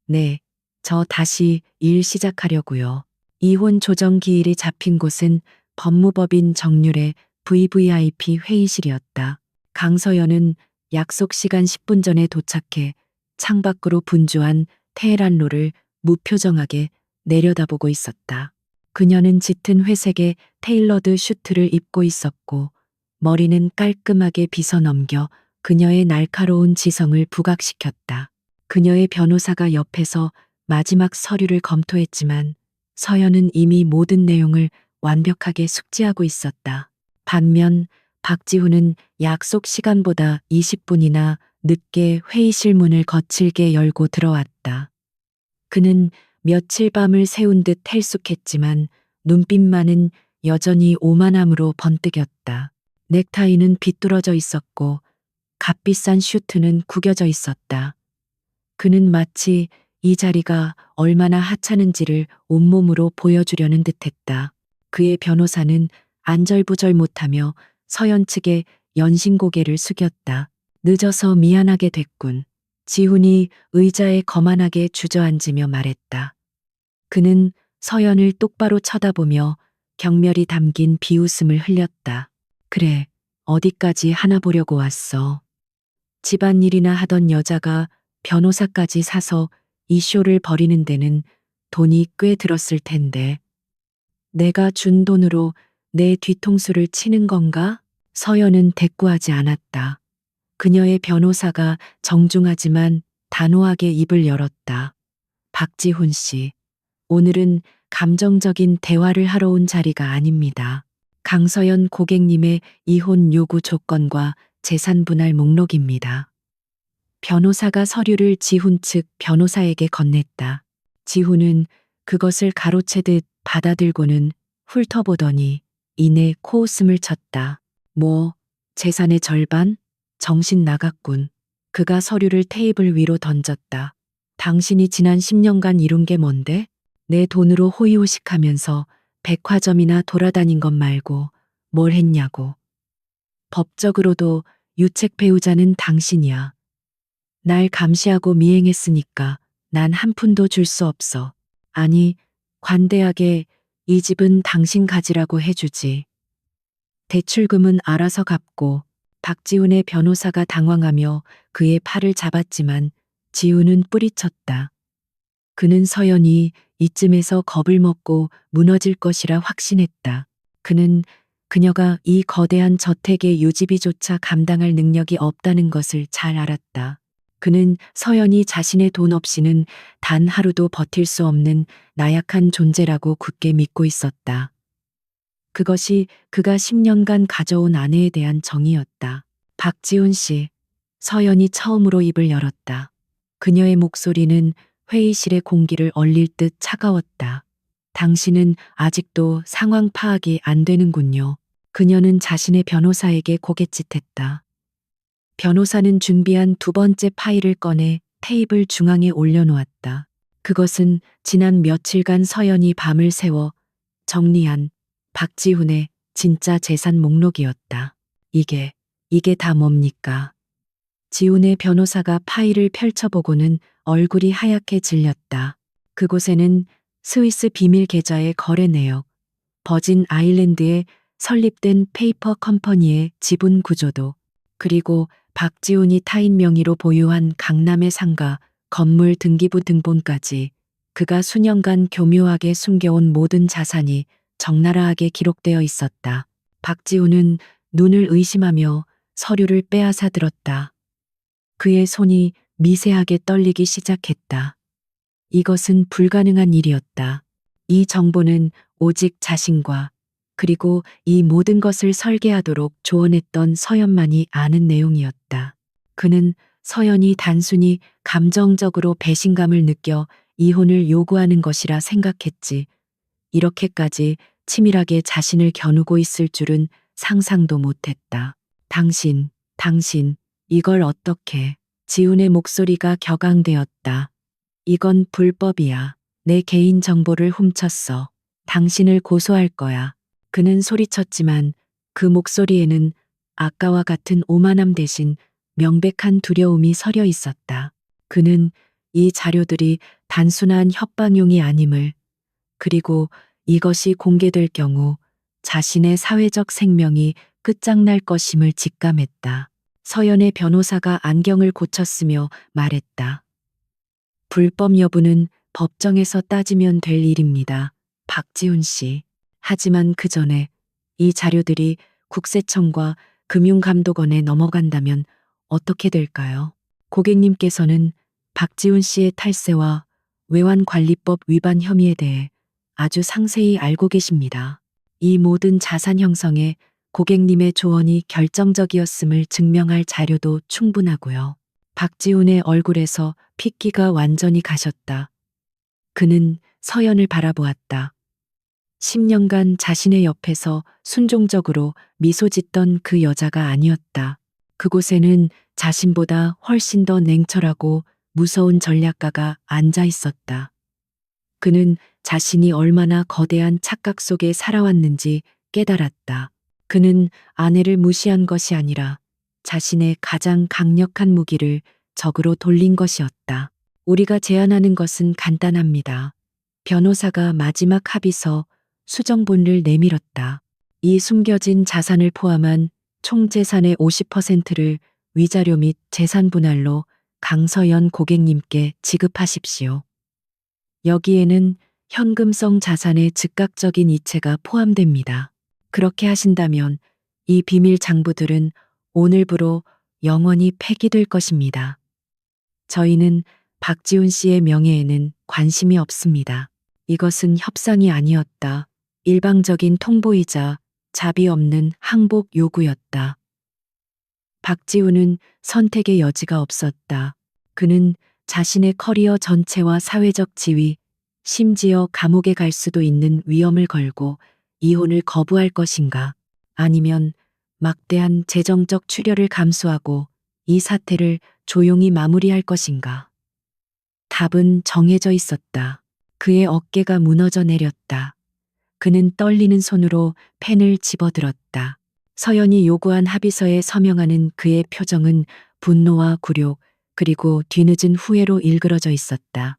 Speaker 1: 네, 저 다시 일 시작하려고요. 이혼 조정 기일이 잡힌 곳은 법무법인 정률의 VVIP 회의실이었다. 강서연은 약속 시간 10분 전에 도착해 창밖으로 분주한 테헤란로를 무표정하게 내려다보고 있었다. 그녀는 짙은 회색의 테일러드 슈트를 입고 있었고 머리는 깔끔하게 빗어 넘겨 그녀의 날카로운 지성을 부각시켰다. 그녀의 변호사가 옆에서 마지막 서류를 검토했지만 서연은 이미 모든 내용을 완벽하게 숙지하고 있었다. 반면 박지훈은 약속 시간보다 20분이나 늦게 회의실 문을 거칠게 열고 들어왔다. 그는 며칠 밤을 새운 듯 헬쑥했지만 눈빛만은 여전히 오만함으로 번뜩였다. 넥타이는 비뚤어져 있었고 값비싼 슈트는 구겨져 있었다. 그는 마치 이 자리가 얼마나 하찮은지를 온몸으로 보여주려는 듯했다. 그의 변호사는 안절부절 못하며 서연 측에 연신고개를 숙였다. 늦어서 미안하게 됐군. 지훈이 의자에 거만하게 주저앉으며 말했다. 그는 서연을 똑바로 쳐다보며 경멸이 담긴 비웃음을 흘렸다. 그래, 어디까지 하나 보려고 왔어. 집안일이나 하던 여자가 변호사까지 사서 이 쇼를 벌이는 데는 돈이 꽤 들었을 텐데. 내가 준 돈으로 내 뒤통수를 치는 건가? 서연은 대꾸하지 않았다. 그녀의 변호사가 정중하지만 단호하게 입을 열었다. 박지훈 씨, 오늘은 감정적인 대화를 하러 온 자리가 아닙니다. 강서연 고객님의 이혼 요구 조건과 재산 분할 목록입니다. 변호사가 서류를 지훈 측 변호사에게 건넸다. 지훈은 그것을 가로채듯 받아들고는 훑어보더니 이내 코웃음을 쳤다. 뭐, 재산의 절반? 정신 나갔군. 그가 서류를 테이블 위로 던졌다. 당신이 지난 10년간 이룬 게 뭔데? 내 돈으로 호의호식하면서 백화점이나 돌아다닌 것 말고 뭘 했냐고. 법적으로도 유책 배우자는 당신이야. 날 감시하고 미행했으니까 난 한 푼도 줄 수 없어. 아니, 관대하게 이 집은 당신 가지라고 해주지. 대출금은 알아서 갚고 박지훈의 변호사가 당황하며 그의 팔을 잡았지만 지훈은 뿌리쳤다. 그는 서연이 이쯤에서 겁을 먹고 무너질 것이라 확신했다. 그는 그녀가 이 거대한 저택의 유지비조차 감당할 능력이 없다는 것을 잘 알았다. 그는 서연이 자신의 돈 없이는 단 하루도 버틸 수 없는 나약한 존재라고 굳게 믿고 있었다. 그것이 그가 10년간 가져온 아내에 대한 정이었다. 박지훈 씨, 서연이 처음으로 입을 열었다. 그녀의 목소리는 회의실의 공기를 얼릴 듯 차가웠다. 당신은 아직도 상황 파악이 안 되는군요. 그녀는 자신의 변호사에게 고갯짓했다. 변호사는 준비한 두 번째 파일을 꺼내 테이블 중앙에 올려놓았다. 그것은 지난 며칠간 서연이 밤을 새워 정리한 박지훈의 진짜 재산 목록이었다. 이게 다 뭡니까? 지훈의 변호사가 파일을 펼쳐보고는 얼굴이 하얗게 질렸다. 그곳에는 스위스 비밀 계좌의 거래 내역, 버진 아일랜드에 설립된 페이퍼 컴퍼니의 지분 구조도, 그리고 박지훈이 타인 명의로 보유한 강남의 상가, 건물 등기부 등본까지 그가 수년간 교묘하게 숨겨온 모든 자산이 적나라하게 기록되어 있었다. 박지훈은 눈을 의심하며 서류를 빼앗아 들었다. 그의 손이 미세하게 떨리기 시작했다. 이것은 불가능한 일이었다. 이 정보는 오직 자신과 그리고 이 모든 것을 설계하도록 조언했던 서연만이 아는 내용이었다. 그는 서연이 단순히 감정적으로 배신감을 느껴 이혼을 요구하는 것이라 생각했지. 이렇게까지 치밀하게 자신을 겨누고 있을 줄은 상상도 못했다. 당신, 이걸 어떻게? 지훈의 목소리가 격앙되었다. 이건 불법이야. 내 개인 정보를 훔쳤어. 당신을 고소할 거야. 그는 소리쳤지만 그 목소리에는 아까와 같은 오만함 대신 명백한 두려움이 서려 있었다. 그는 이 자료들이 단순한 협박용이 아님을, 그리고 이것이 공개될 경우 자신의 사회적 생명이 끝장날 것임을 직감했다. 서연의 변호사가 안경을 고쳤으며 말했다. 불법 여부는 법정에서 따지면 될 일입니다. 박지훈 씨. 하지만 그 전에 이 자료들이 국세청과 금융감독원에 넘어간다면 어떻게 될까요? 고객님께서는 박지훈 씨의 탈세와 외환관리법 위반 혐의에 대해 아주 상세히 알고 계십니다. 이 모든 자산 형성에 고객님의 조언이 결정적이었음을 증명할 자료도 충분하고요. 박지훈의 얼굴에서 핏기가 완전히 가셨다. 그는 서연을 바라보았다. 10년간 자신의 옆에서 순종적으로 미소 짓던 그 여자가 아니었다. 그곳에는 자신보다 훨씬 더 냉철하고 무서운 전략가가 앉아 있었다. 그는 자신이 얼마나 거대한 착각 속에 살아왔는지 깨달았다. 그는 아내를 무시한 것이 아니라 자신의 가장 강력한 무기를 적으로 돌린 것이었다. 우리가 제안하는 것은 간단합니다. 변호사가 마지막 합의서 수정본을 내밀었다. 이 숨겨진 자산을 포함한 총 재산의 50%를 위자료 및 재산 분할로 강서연 고객님께 지급하십시오. 여기에는 현금성 자산의 즉각적인 이체가 포함됩니다. 그렇게 하신다면 이 비밀 장부들은 오늘부로 영원히 폐기될 것입니다. 저희는 박지훈 씨의 명예에는 관심이 없습니다. 이것은 협상이 아니었다. 일방적인 통보이자 자비 없는 항복 요구였다. 박지훈은 선택의 여지가 없었다. 그는 자신의 커리어 전체와 사회적 지위, 심지어 감옥에 갈 수도 있는 위험을 걸고 이혼을 거부할 것인가, 아니면 막대한 재정적 출혈을 감수하고 이 사태를 조용히 마무리할 것인가. 답은 정해져 있었다. 그의 어깨가 무너져 내렸다. 그는 떨리는 손으로 펜을 집어들었다. 서연이 요구한 합의서에 서명하는 그의 표정은 분노와 굴욕, 그리고 뒤늦은 후회로 일그러져 있었다.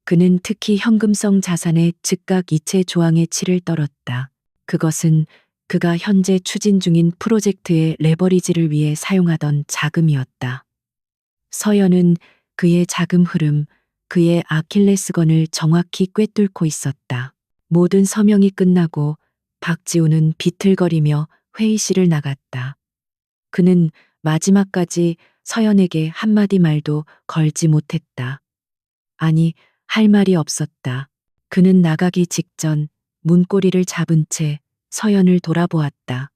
Speaker 1: 그는 특히 현금성 자산의 즉각 이체 조항에 치를 떨었다. 그것은 그가 현재 추진 중인 프로젝트의 레버리지를 위해 사용하던 자금이었다. 서연은 그의 자금 흐름, 그의 아킬레스건을 정확히 꿰뚫고 있었다. 모든 서명이 끝나고 박지우는 비틀거리며 회의실을 나갔다. 그는 마지막까지 서연에게 한마디 말도 걸지 못했다. 아니, 할 말이 없었다. 그는 나가기 직전 문고리를 잡은 채 서연을 돌아보았다.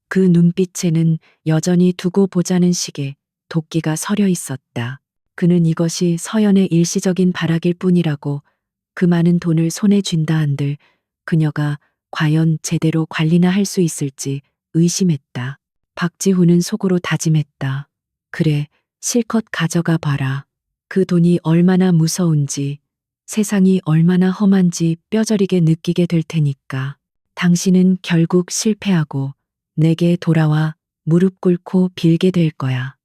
Speaker 1: 그 눈빛에는 여전히 두고 보자는 식의 도끼가 서려 있었다. 그는 이것이 서연의 일시적인 발악일 뿐이라고, 그 많은 돈을 손에 쥔다 한들 그녀가 과연 제대로 관리나 할 수 있을지 의심했다. 박지훈은 속으로 다짐했다. 그래, 실컷 가져가 봐라. 그 돈이 얼마나 무서운지, 세상이 얼마나 험한지 뼈저리게 느끼게 될 테니까. 당신은 결국 실패하고 내게 돌아와 무릎 꿇고 빌게 될 거야.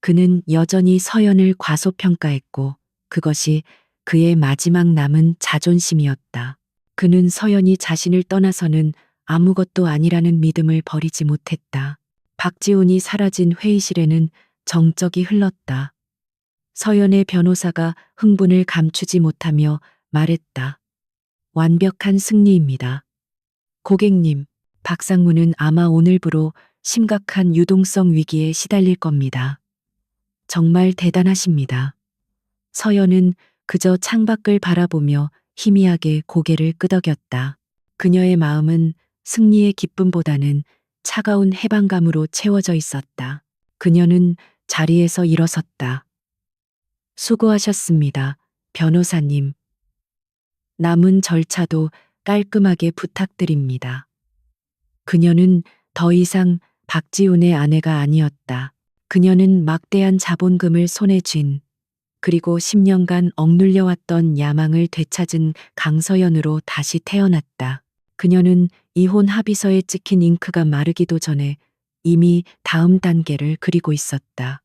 Speaker 1: 그는 여전히 서연을 과소평가했고 그것이 그의 마지막 남은 자존심이었다. 그는 서연이 자신을 떠나서는 아무것도 아니라는 믿음을 버리지 못했다. 박지훈이 사라진 회의실에는 정적이 흘렀다. 서연의 변호사가 흥분을 감추지 못하며 말했다. 완벽한 승리입니다. 고객님, 박상무는 아마 오늘부로 심각한 유동성 위기에 시달릴 겁니다. 정말 대단하십니다. 서연은 그저 창밖을 바라보며 희미하게 고개를 끄덕였다. 그녀의 마음은 승리의 기쁨보다는 차가운 해방감으로 채워져 있었다. 그녀는 자리에서 일어섰다. 수고하셨습니다, 변호사님. 남은 절차도 깔끔하게 부탁드립니다. 그녀는 더 이상 박지훈의 아내가 아니었다. 그녀는 막대한 자본금을 손에 쥔, 그리고 10년간 억눌려왔던 야망을 되찾은 강서연으로 다시 태어났다. 그녀는 이혼 합의서에 찍힌 잉크가 마르기도 전에 이미 다음 단계를 그리고 있었다.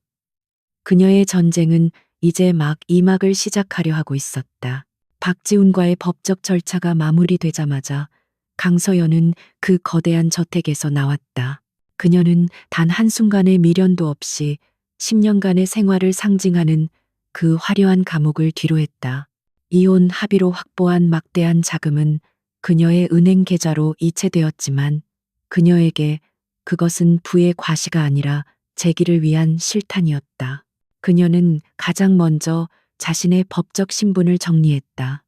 Speaker 1: 그녀의 전쟁은 이제 막 이 막을 시작하려 하고 있었다. 박지훈과의 법적 절차가 마무리되자마자 강서연은 그 거대한 저택에서 나왔다. 그녀는 단 한순간의 미련도 없이 10년간의 생활을 상징하는 그 화려한 감옥을 뒤로했다. 이혼 합의로 확보한 막대한 자금은 그녀의 은행 계좌로 이체되었지만 그녀에게 그것은 부의 과시가 아니라 재기를 위한 실탄이었다. 그녀는 가장 먼저 자신의 법적 신분을 정리했다.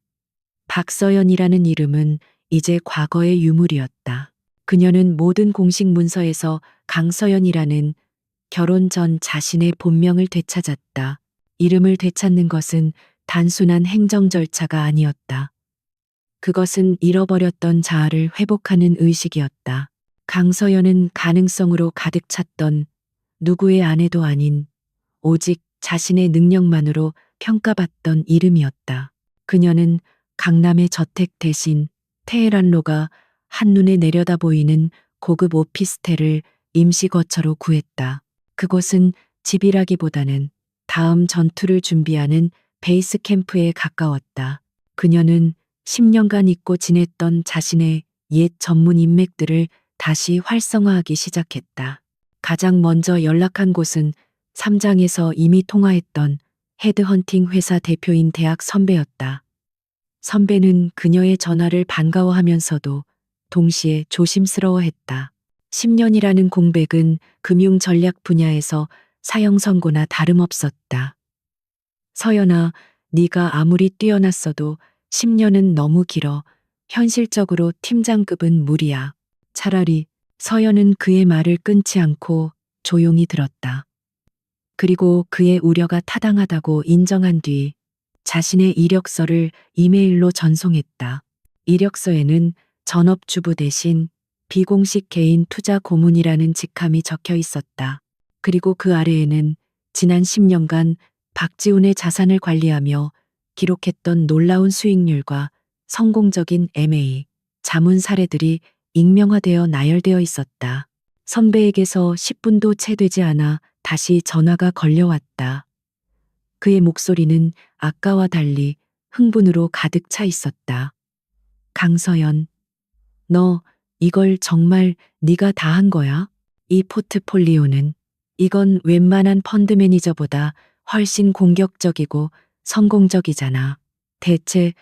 Speaker 1: 박서연이라는 이름은 이제 과거의 유물이었다. 그녀는 모든 공식 문서에서 강서연이라는 결혼 전 자신의 본명을 되찾았다. 이름을 되찾는 것은 단순한 행정 절차가 아니었다. 그것은 잃어버렸던 자아를 회복하는 의식이었다. 강서연은 가능성으로 가득 찼던 누구의 아내도 아닌 오직 자신의 능력만으로 평가받던 이름이었다. 그녀는 강남의 저택 대신 테헤란로가 한눈에 내려다 보이는 고급 오피스텔을 임시 거처로 구했다. 그곳은 집이라기보다는 다음 전투를 준비하는 베이스 캠프에 가까웠다. 그녀는 10년간 잊고 지냈던 자신의 옛 전문 인맥들을 다시 활성화하기 시작했다. 가장 먼저 연락한 곳은 삼장에서 이미 통화했던 헤드헌팅 회사 대표인 대학 선배였다. 선배는 그녀의 전화를 반가워하면서도 동시에 조심스러워했다. 10년이라는 공백은 금융 전략 분야에서 사형 선고나 다름없었다. 서연아, 네가 아무리 뛰어났어도 10년은 너무 길어. 현실적으로 팀장급은 무리야. 차라리. 서연은 그의 말을 끊지 않고 조용히 들었다. 그리고 그의 우려가 타당하다고 인정한 뒤 자신의 이력서를 이메일로 전송했다. 이력서에는 전업주부 대신 비공식 개인 투자 고문이라는 직함이 적혀 있었다. 그리고 그 아래에는 지난 10년간 박지훈의 자산을 관리하며 기록했던 놀라운 수익률과 성공적인 M&A, 자문 사례들이 익명화되어 나열되어 있었다. 선배에게서 10분도 채 되지 않아 다시 전화가 걸려왔다. 그의 목소리는 아까와 달리 흥분으로 가득 차 있었다. 강서연, 너 이걸 정말 네가 다 한 거야? 이 포트폴리오는 이건 웬만한 펀드 매니저보다 훨씬 공격적이고 성공적이잖아. 대체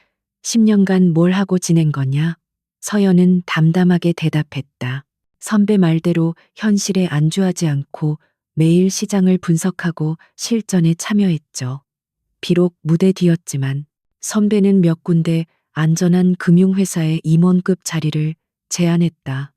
Speaker 1: 10년간 뭘 하고 지낸 거냐? 서연은 담담하게 대답했다. 선배 말대로 현실에 안주하지 않고 매일 시장을 분석하고 실전에 참여했죠. 비록 무대 뒤였지만 선배는 몇 군데 안전한 금융회사의 임원급 자리를 제안했다.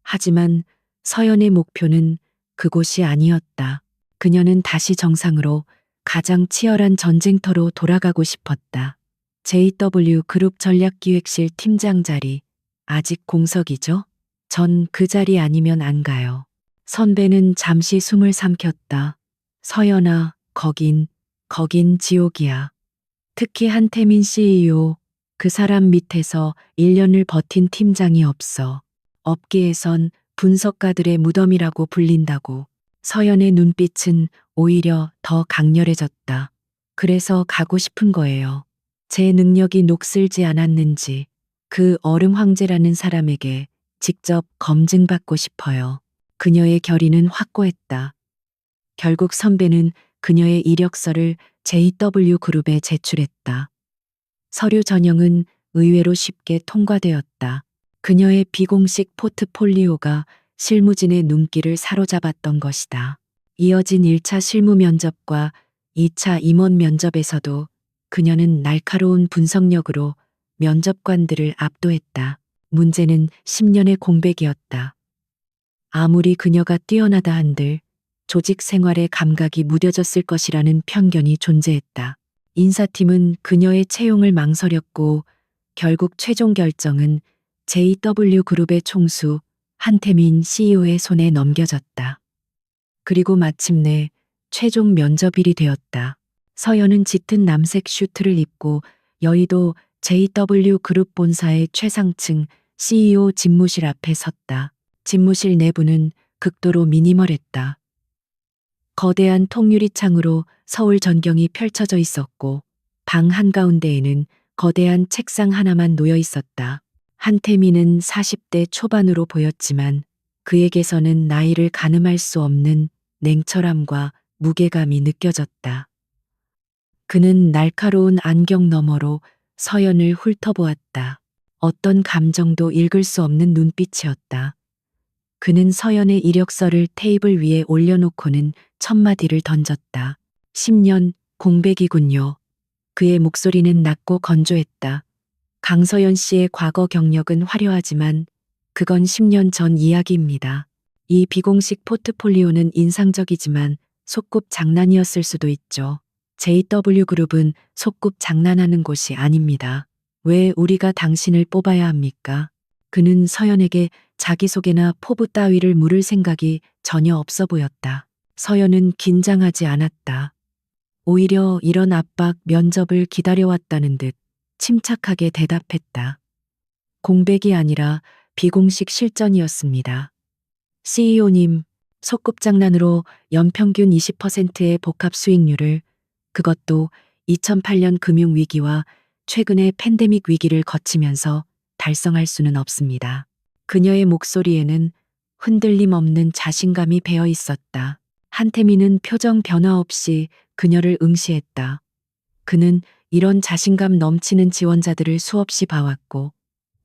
Speaker 1: 하지만 서연의 목표는 그곳이 아니었다. 그녀는 다시 정상으로 가장 치열한 전쟁터로 돌아가고 싶었다. JW 그룹 전략기획실 팀장 자리, 아직 공석이죠? 전 그 자리 아니면 안 가요. 선배는 잠시 숨을 삼켰다. 서연아, 거긴 지옥이야. 특히 한태민 CEO, 그 사람 밑에서 1년을 버틴 팀장이 없어. 업계에선 분석가들의 무덤이라고 불린다고. 서연의 눈빛은 오히려 더 강렬해졌다. 그래서 가고 싶은 거예요. 제 능력이 녹슬지 않았는지 그 얼음 황제라는 사람에게 직접 검증받고 싶어요. 그녀의 결의는 확고했다. 결국 선배는 그녀의 이력서를 JW 그룹에 제출했다. 서류 전형은 의외로 쉽게 통과되었다. 그녀의 비공식 포트폴리오가 실무진의 눈길을 사로잡았던 것이다. 이어진 1차 실무 면접과 2차 임원 면접에서도 그녀는 날카로운 분석력으로 면접관들을 압도했다. 문제는 10년의 공백이었다. 아무리 그녀가 뛰어나다 한들 조직 생활의 감각이 무뎌졌을 것이라는 편견이 존재했다. 인사팀은 그녀의 채용을 망설였고 결국 최종 결정은 JW 그룹의 총수 한태민 CEO의 손에 넘겨졌다. 그리고 마침내 최종 면접일이 되었다. 서연은 짙은 남색 슈트를 입고 여의도 JW 그룹 본사의 최상층 CEO 집무실 앞에 섰다. 집무실 내부는 극도로 미니멀했다. 거대한 통유리창으로 서울 전경이 펼쳐져 있었고 방 한가운데에는 거대한 책상 하나만 놓여 있었다. 한태민은 40대 초반으로 보였지만 그에게서는 나이를 가늠할 수 없는 냉철함과 무게감이 느껴졌다. 그는 날카로운 안경 너머로 서연을 훑어보았다. 어떤 감정도 읽을 수 없는 눈빛이었다. 그는 서연의 이력서를 테이블 위에 올려놓고는 첫마디를 던졌다. 10년 공백이군요. 그의 목소리는 낮고 건조했다. 강서연 씨의 과거 경력은 화려하지만 그건 10년 전 이야기입니다. 이 비공식 포트폴리오는 인상적이지만 속꿉 장난이었을 수도 있죠. JW그룹은 속꿉 장난하는 곳이 아닙니다. 왜 우리가 당신을 뽑아야 합니까? 그는 서연에게 자기소개나 포부 따위를 물을 생각이 전혀 없어 보였다. 서연은 긴장하지 않았다. 오히려 이런 압박 면접을 기다려왔다는 듯 침착하게 대답했다. 공백이 아니라 비공식 실전이었습니다. CEO님, 속꿉장난으로 연평균 20%의 복합 수익률을, 그것도 2008년 금융위기와 최근의 팬데믹 위기를 거치면서 달성할 수는 없습니다. 그녀의 목소리에는 흔들림 없는 자신감이 배어 있었다. 한태민은 표정 변화 없이 그녀를 응시했다. 그는 이런 자신감 넘치는 지원자들을 수없이 봐왔고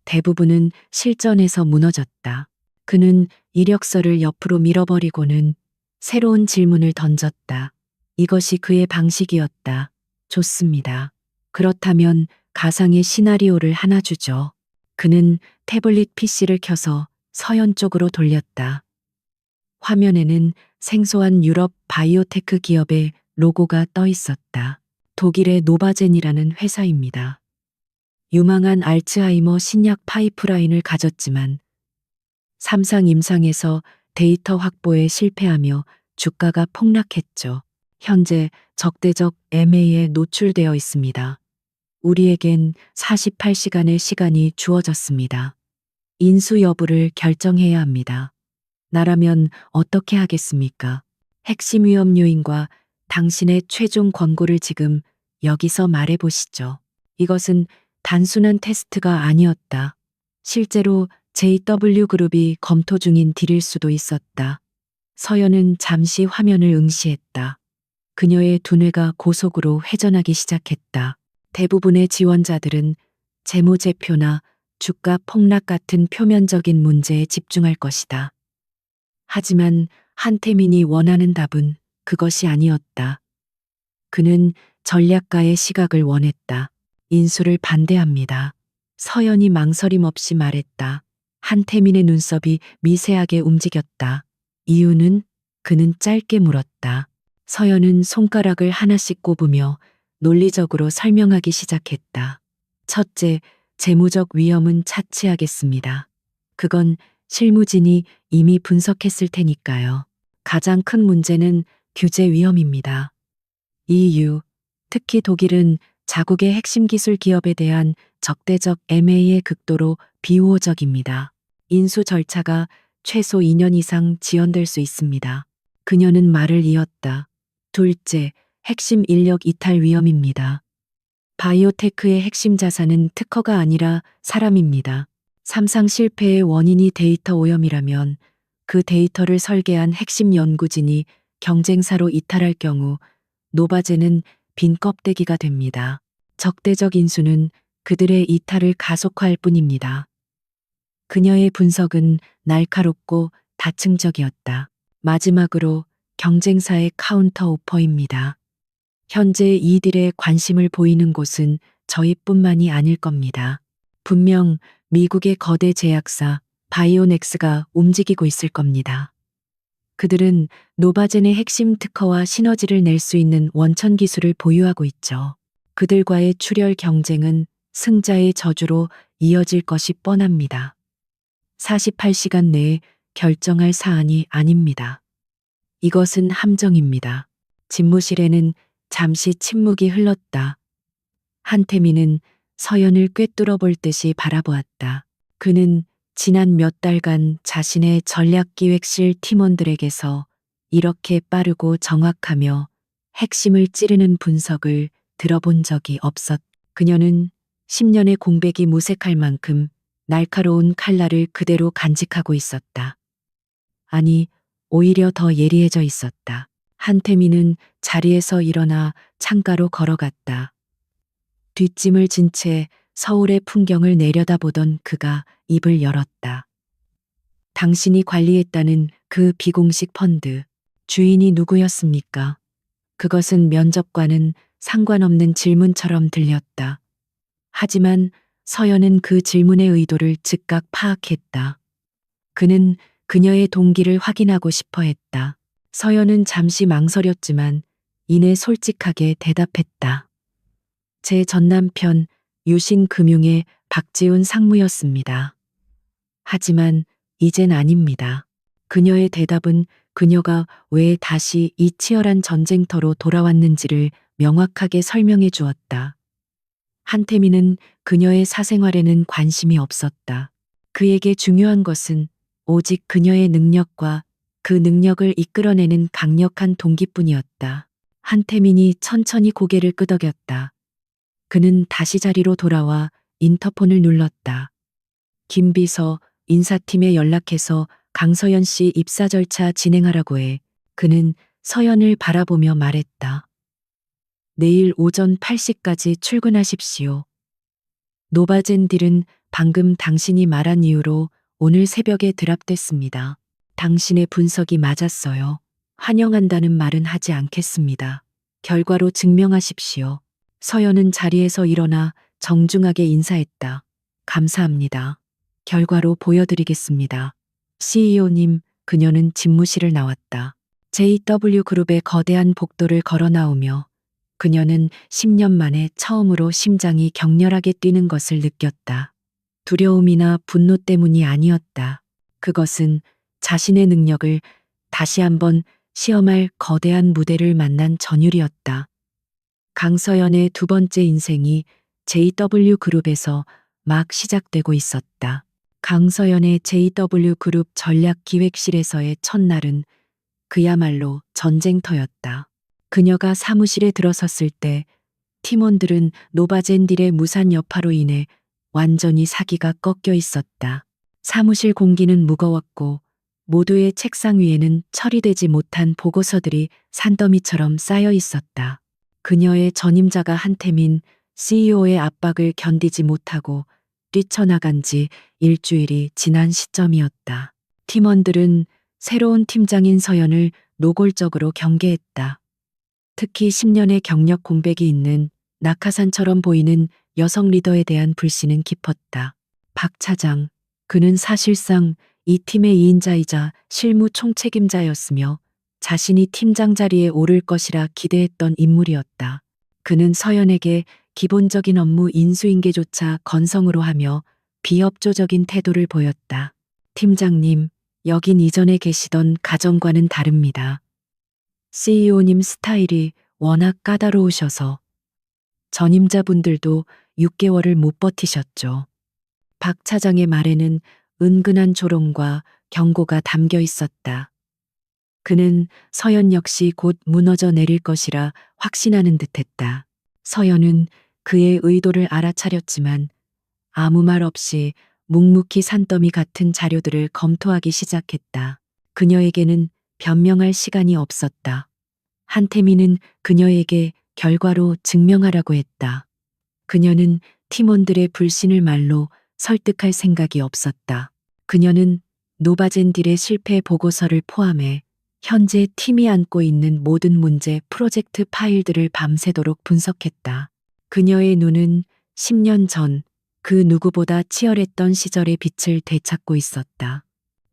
Speaker 1: 대부분은 실전에서 무너졌다. 그는 이력서를 옆으로 밀어버리고는 새로운 질문을 던졌다. 이것이 그의 방식이었다. 좋습니다. 그렇다면 가상의 시나리오를 하나 주죠. 그는 태블릿 PC를 켜서 서연 쪽으로 돌렸다. 화면에는 생소한 유럽 바이오테크 기업의 로고가 떠 있었다. 독일의 노바젠이라는 회사입니다. 유망한 알츠하이머 신약 파이프라인을 가졌지만 삼상 임상에서 데이터 확보에 실패하며 주가가 폭락했죠. 현재 적대적 MA에 노출되어 있습니다. 우리에겐 48시간의 시간이 주어졌습니다. 인수 여부를 결정해야 합니다. 나라면 어떻게 하겠습니까? 핵심 위험 요인과 당신의 최종 권고를 지금 여기서 말해보시죠. 이것은 단순한 테스트가 아니었다. 실제로 JW그룹이 검토 중인 딜일 수도 있었다. 서연은 잠시 화면을 응시했다. 그녀의 두뇌가 고속으로 회전하기 시작했다. 대부분의 지원자들은 재무제표나 주가 폭락 같은 표면적인 문제에 집중할 것이다. 하지만 한태민이 원하는 답은 그것이 아니었다. 그는 전략가의 시각을 원했다. 인수를 반대합니다. 서연이 망설임 없이 말했다. 한태민의 눈썹이 미세하게 움직였다. 이유는? 그는 짧게 물었다. 서연은 손가락을 하나씩 꼽으며 논리적으로 설명하기 시작했다. 첫째, 재무적 위험은 차치하겠습니다. 그건 실무진이 이미 분석했을 테니까요. 가장 큰 문제는 규제 위험입니다. EU, 특히 독일은 자국의 핵심 기술 기업에 대한 적대적 MA에 극도로 비우호적입니다. 인수 절차가 최소 2년 이상 지연될 수 있습니다. 그녀는 말을 이었다. 둘째, 핵심 인력 이탈 위험입니다. 바이오테크의 핵심 자산은 특허가 아니라 사람입니다. 삼상 실패의 원인이 데이터 오염이라면 그 데이터를 설계한 핵심 연구진이 경쟁사로 이탈할 경우 노바제는 빈 껍데기가 됩니다. 적대적 인수는 그들의 이탈을 가속화할 뿐입니다. 그녀의 분석은 날카롭고 다층적이었다. 마지막으로 경쟁사의 카운터 오퍼입니다. 현재 이 딜에 관심을 보이는 곳은 저희뿐만이 아닐 겁니다. 분명 미국의 거대 제약사 바이오넥스가 움직이고 있을 겁니다. 그들은 노바젠의 핵심 특허와 시너지를 낼 수 있는 원천 기술을 보유하고 있죠. 그들과의 출혈 경쟁은 승자의 저주로 이어질 것이 뻔합니다. 48시간 내에 결정할 사안이 아닙니다. 이것은 함정입니다. 집무실에는 잠시 침묵이 흘렀다. 한태민은 서연을 꿰뚫어 볼 듯이 바라보았다. 그는 지난 몇 달간 자신의 전략기획실 팀원들에게서 이렇게 빠르고 정확하며 핵심을 찌르는 분석을 들어본 적이 없었. 그녀는 10년의 공백이 무색할 만큼 날카로운 칼날을 그대로 간직하고 있었다. 아니, 오히려 더 예리해져 있었다. 한태민은 자리에서 일어나 창가로 걸어갔다. 뒷짐을 진 채 서울의 풍경을 내려다보던 그가 입을 열었다. 당신이 관리했다는 그 비공식 펀드, 주인이 누구였습니까? 그것은 면접과는 상관없는 질문처럼 들렸다. 하지만 서연은 그 질문의 의도를 즉각 파악했다. 그는 그녀의 동기를 확인하고 싶어 했다. 서연은 잠시 망설였지만 이내 솔직하게 대답했다. 제 전남편 유신금융의 박지훈 상무였습니다. 하지만 이젠 아닙니다. 그녀의 대답은 그녀가 왜 다시 이 치열한 전쟁터로 돌아왔는지를 명확하게 설명해 주었다. 한태민은 그녀의 사생활에는 관심이 없었다. 그에게 중요한 것은 오직 그녀의 능력과 그 능력을 이끌어내는 강력한 동기뿐이었다. 한태민이 천천히 고개를 끄덕였다. 그는 다시 자리로 돌아와 인터폰을 눌렀다. 김 비서, 인사팀에 연락해서 강서연 씨 입사 절차 진행하라고 해. 그는 서연을 바라보며 말했다. 내일 오전 8시까지 출근하십시오. 노바젠 딜은 방금 당신이 말한 이유로 오늘 새벽에 드랍됐습니다. 당신의 분석이 맞았어요. 환영한다는 말은 하지 않겠습니다. 결과로 증명하십시오. 서연은 자리에서 일어나 정중하게 인사했다. 감사합니다. 결과로 보여드리겠습니다. CEO님, 그녀는 집무실을 나왔다. JW그룹의 거대한 복도를 걸어 나오며 그녀는 10년 만에 처음으로 심장이 격렬하게 뛰는 것을 느꼈다. 두려움이나 분노 때문이 아니었다. 그것은 자신의 능력을 다시 한번 시험할 거대한 무대를 만난 전율이었다. 강서연의 두 번째 인생이 JW그룹에서 막 시작되고 있었다. 강서연의 JW그룹 전략기획실에서의 첫날은 그야말로 전쟁터였다. 그녀가 사무실에 들어섰을 때 팀원들은 노바젠 딜의 무산 여파로 인해 완전히 사기가 꺾여 있었다. 사무실 공기는 무거웠고 모두의 책상 위에는 처리되지 못한 보고서들이 산더미처럼 쌓여 있었다. 그녀의 전임자가 한태민 CEO의 압박을 견디지 못하고 뛰쳐나간 지 일주일이 지난 시점이었다. 팀원들은 새로운 팀장인 서연을 노골적으로 경계했다. 특히 10년의 경력 공백이 있는 낙하산처럼 보이는 여성 리더에 대한 불신은 깊었다. 박 차장, 그는 사실상 이 팀의 2인자이자 실무 총책임자였으며 자신이 팀장 자리에 오를 것이라 기대했던 인물이었다. 그는 서연에게 기본적인 업무 인수인계조차 건성으로 하며 비협조적인 태도를 보였다. 팀장님, 여긴 이전에 계시던 가정과는 다릅니다. CEO님 스타일이 워낙 까다로우셔서 전임자분들도 6개월을 못 버티셨죠. 박 차장의 말에는 은근한 조롱과 경고가 담겨 있었다. 그는 서연 역시 곧 무너져 내릴 것이라 확신하는 듯했다. 서연은 그의 의도를 알아차렸지만 아무 말 없이 묵묵히 산더미 같은 자료들을 검토하기 시작했다. 그녀에게는 변명할 시간이 없었다. 한태민은 그녀에게 결과로 증명하라고 했다. 그녀는 팀원들의 불신을 말로 설득할 생각이 없었다. 그녀는 노바젠딜의 실패 보고서를 포함해 현재 팀이 안고 있는 모든 문제 프로젝트 파일들을 밤새도록 분석했다. 그녀의 눈은 10년 전 그 누구보다 치열했던 시절의 빛을 되찾고 있었다.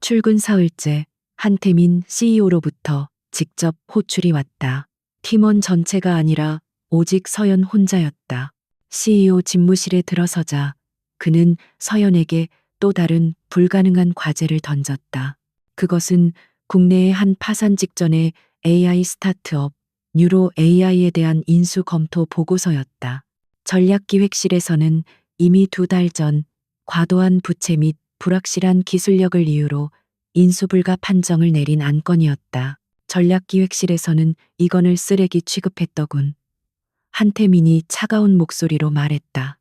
Speaker 1: 출근 사흘째 한태민 CEO로부터 직접 호출이 왔다. 팀원 전체가 아니라 오직 서연 혼자였다. CEO 집무실에 들어서자 그는 서연에게 또 다른 불가능한 과제를 던졌다. 그것은 국내의 한 파산 직전의 AI 스타트업 뉴로 AI에 대한 인수 검토 보고서였다. 전략기획실에서는 이미 2달 전 과도한 부채 및 불확실한 기술력을 이유로 인수불가 판정을 내린 안건이었다. 전략기획실에서는 이건을 쓰레기 취급했더군. 한태민이 차가운 목소리로 말했다.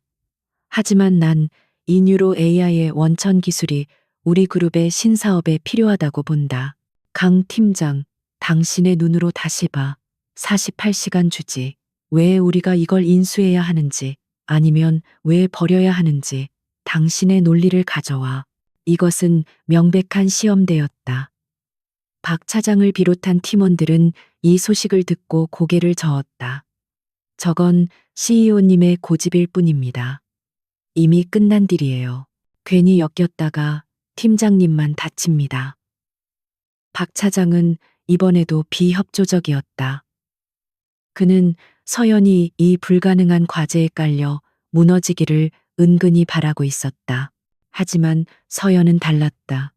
Speaker 1: 하지만 난 이 뉴로 AI의 원천 기술이 우리 그룹의 신사업에 필요하다고 본다. 강 팀장, 당신의 눈으로 다시 봐. 48시간 주지. 왜 우리가 이걸 인수해야 하는지, 아니면 왜 버려야 하는지 당신의 논리를 가져와. 이것은 명백한 시험대였다. 박 차장을 비롯한 팀원들은 이 소식을 듣고 고개를 저었다. 저건 CEO님의 고집일 뿐입니다. 이미 끝난 딜이에요. 괜히 엮였다가 팀장님만 다칩니다. 박 차장은 이번에도 비협조적이었다. 그는 서연이 이 불가능한 과제에 깔려 무너지기를 은근히 바라고 있었다. 하지만 서연은 달랐다.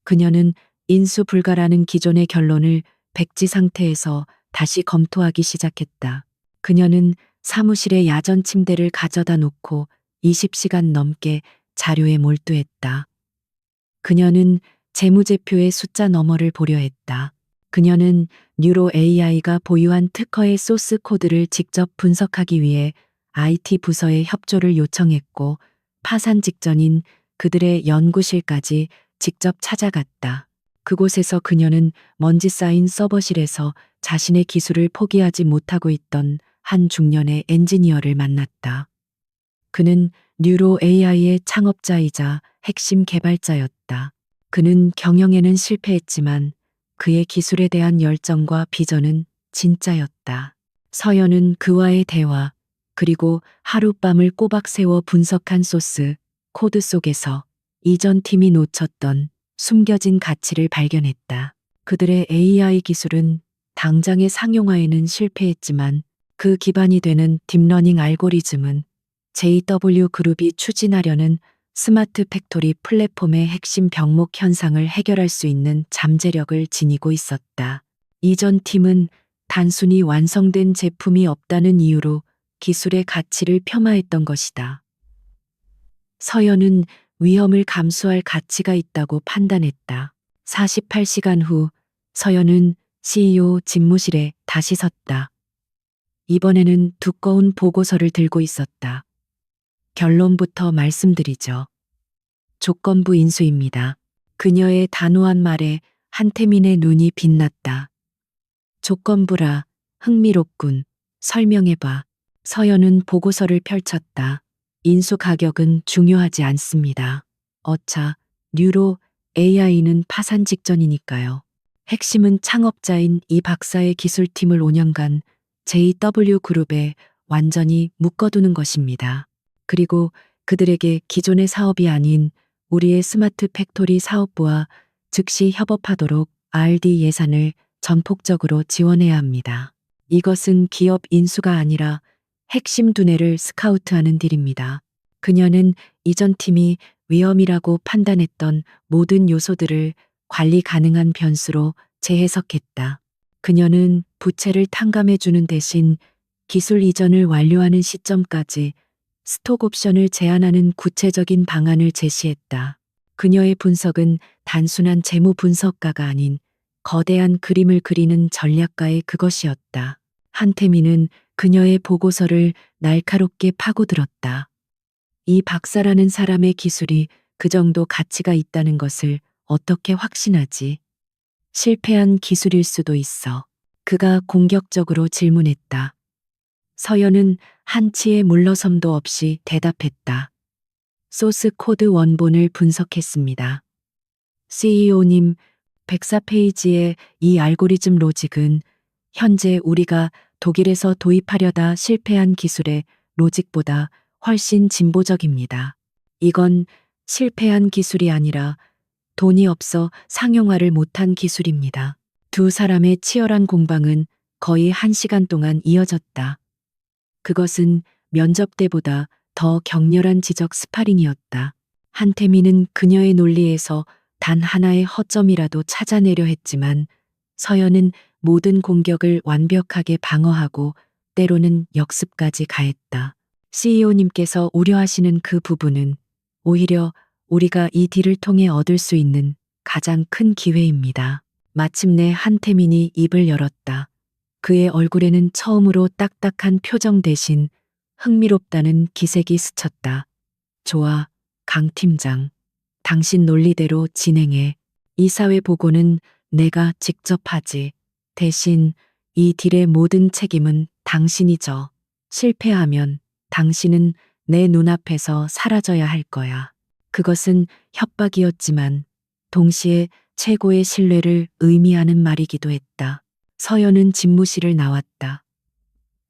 Speaker 1: 그녀는 인수 불가라는 기존의 결론을 백지 상태에서 다시 검토하기 시작했다. 그녀는 사무실에 야전 침대를 가져다 놓고 20시간 넘게 자료에 몰두했다. 그녀는 재무제표의 숫자 너머를 보려 했다. 그녀는 뉴로 AI가 보유한 특허의 소스 코드를 직접 분석하기 위해 IT 부서의 협조를 요청했고 파산 직전인 그들의 연구실까지 직접 찾아갔다. 그곳에서 그녀는 먼지 쌓인 서버실에서 자신의 기술을 포기하지 못하고 있던 한 중년의 엔지니어를 만났다. 그는 뉴로 AI의 창업자이자 핵심 개발자였다. 그는 경영에는 실패했지만 그의 기술에 대한 열정과 비전은 진짜였다. 서연은 그와의 대화, 그리고 하룻밤을 꼬박 세워 분석한 소스, 코드 속에서 이전 팀이 놓쳤던 숨겨진 가치를 발견했다. 그들의 AI 기술은 당장의 상용화에는 실패했지만 그 기반이 되는 딥러닝 알고리즘은 JW 그룹이 추진하려는 스마트 팩토리 플랫폼의 핵심 병목 현상을 해결할 수 있는 잠재력을 지니고 있었다. 이전 팀은 단순히 완성된 제품이 없다는 이유로 기술의 가치를 폄하했던 것이다. 서연은 위험을 감수할 가치가 있다고 판단했다. 48시간 후 서연은 CEO 집무실에 다시 섰다. 이번에는 두꺼운 보고서를 들고 있었다. 결론부터 말씀드리죠. 조건부 인수입니다. 그녀의 단호한 말에 한태민의 눈이 빛났다. 조건부라, 흥미롭군. 설명해봐. 서연은 보고서를 펼쳤다. 인수 가격은 중요하지 않습니다. 어차, 뉴로 AI는 파산 직전이니까요. 핵심은 창업자인 이 박사의 기술팀을 5년간 JW그룹에 완전히 묶어두는 것입니다. 그리고 그들에게 기존의 사업이 아닌 우리의 스마트 팩토리 사업부와 즉시 협업하도록 R&D 예산을 전폭적으로 지원해야 합니다. 이것은 기업 인수가 아니라 핵심 두뇌를 스카우트하는 딜입니다. 그녀는 이전 팀이 위험이라고 판단했던 모든 요소들을 관리 가능한 변수로 재해석했다. 그녀는 부채를 탕감해주는 대신 기술 이전을 완료하는 시점까지 스톡 옵션을 제한하는 구체적인 방안을 제시했다. 그녀의 분석은 단순한 재무 분석가가 아닌 거대한 그림을 그리는 전략가의 그것이었다. 한태민은 그녀의 보고서를 날카롭게 파고들었다. 이 박사라는 사람의 기술이 그 정도 가치가 있다는 것을 어떻게 확신하지? 실패한 기술일 수도 있어. 그가 공격적으로 질문했다. 서연은 한치의 물러섬도 없이 대답했다. 소스 코드 원본을 분석했습니다. CEO님, 104페이지의 이 알고리즘 로직은 현재 우리가 독일에서 도입하려다 실패한 기술의 로직보다 훨씬 진보적입니다. 이건 실패한 기술이 아니라 돈이 없어 상용화를 못한 기술입니다. 두 사람의 치열한 공방은 거의 1시간 동안 이어졌다. 그것은 면접 때보다 더 격렬한 지적 스파링이었다. 한태민은 그녀의 논리에서 단 하나의 허점이라도 찾아내려 했지만 서연은 모든 공격을 완벽하게 방어하고 때로는 역습까지 가했다. CEO님께서 우려하시는 그 부분은 오히려 우리가 이 딜을 통해 얻을 수 있는 가장 큰 기회입니다. 마침내 한태민이 입을 열었다. 그의 얼굴에는 처음으로 딱딱한 표정 대신 흥미롭다는 기색이 스쳤다. 좋아, 강 팀장. 당신 논리대로 진행해. 이사회 보고는 내가 직접 하지. 대신 이 딜의 모든 책임은 당신이죠. 실패하면 당신은 내 눈앞에서 사라져야 할 거야. 그것은 협박이었지만 동시에 최고의 신뢰를 의미하는 말이기도 했다. 서연은 집무실을 나왔다.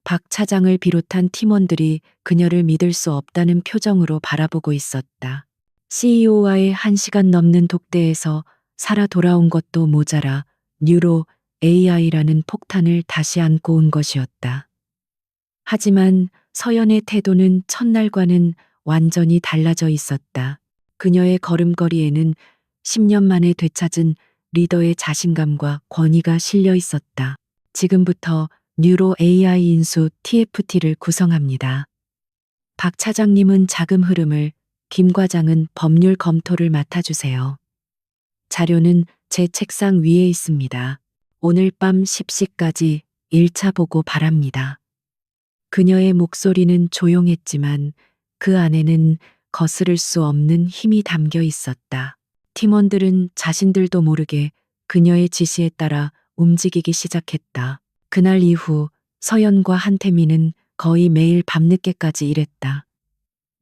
Speaker 1: 박 차장을 비롯한 팀원들이 그녀를 믿을 수 없다는 표정으로 바라보고 있었다. CEO와의 1시간 넘는 독대에서 살아 돌아온 것도 모자라 뉴로 AI라는 폭탄을 다시 안고 온 것이었다. 하지만 서연의 태도는 첫날과는 완전히 달라져 있었다. 그녀의 걸음걸이에는 10년 만에 되찾은 리더의 자신감과 권위가 실려 있었다. 지금부터 뉴로 AI 인수 TFT를 구성합니다. 박 차장님은 자금 흐름을, 김 과장은 법률 검토를 맡아주세요. 자료는 제 책상 위에 있습니다. 오늘 밤 10시까지 1차 보고 바랍니다. 그녀의 목소리는 조용했지만 그 안에는 거스를 수 없는 힘이 담겨 있었다. 팀원들은 자신들도 모르게 그녀의 지시에 따라 움직이기 시작했다. 그날 이후 서연과 한태민은 거의 매일 밤늦게까지 일했다.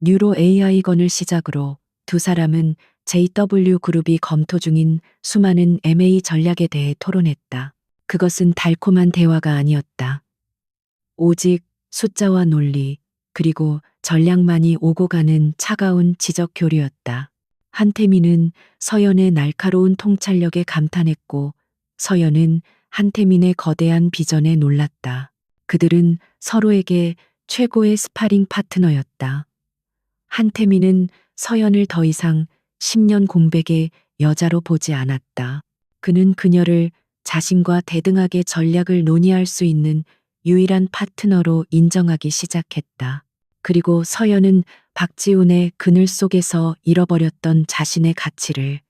Speaker 1: 뉴로 AI건을 시작으로 두 사람은 JW그룹이 검토 중인 수많은 M&A 전략에 대해 토론했다. 그것은 달콤한 대화가 아니었다. 오직 숫자와 논리, 그리고 전략만이 오고 가는 차가운 지적 교류였다. 한태민은 서연의 날카로운 통찰력에 감탄했고 서연은 한태민의 거대한 비전에 놀랐다. 그들은 서로에게 최고의 스파링 파트너였다. 한태민은 서연을 더 이상 10년 공백의 여자로 보지 않았다. 그는 그녀를 자신과 대등하게 전략을 논의할 수 있는 유일한 파트너로 인정하기 시작했다. 그리고 서연은 박지훈의 그늘 속에서 잃어버렸던 자신의 가치를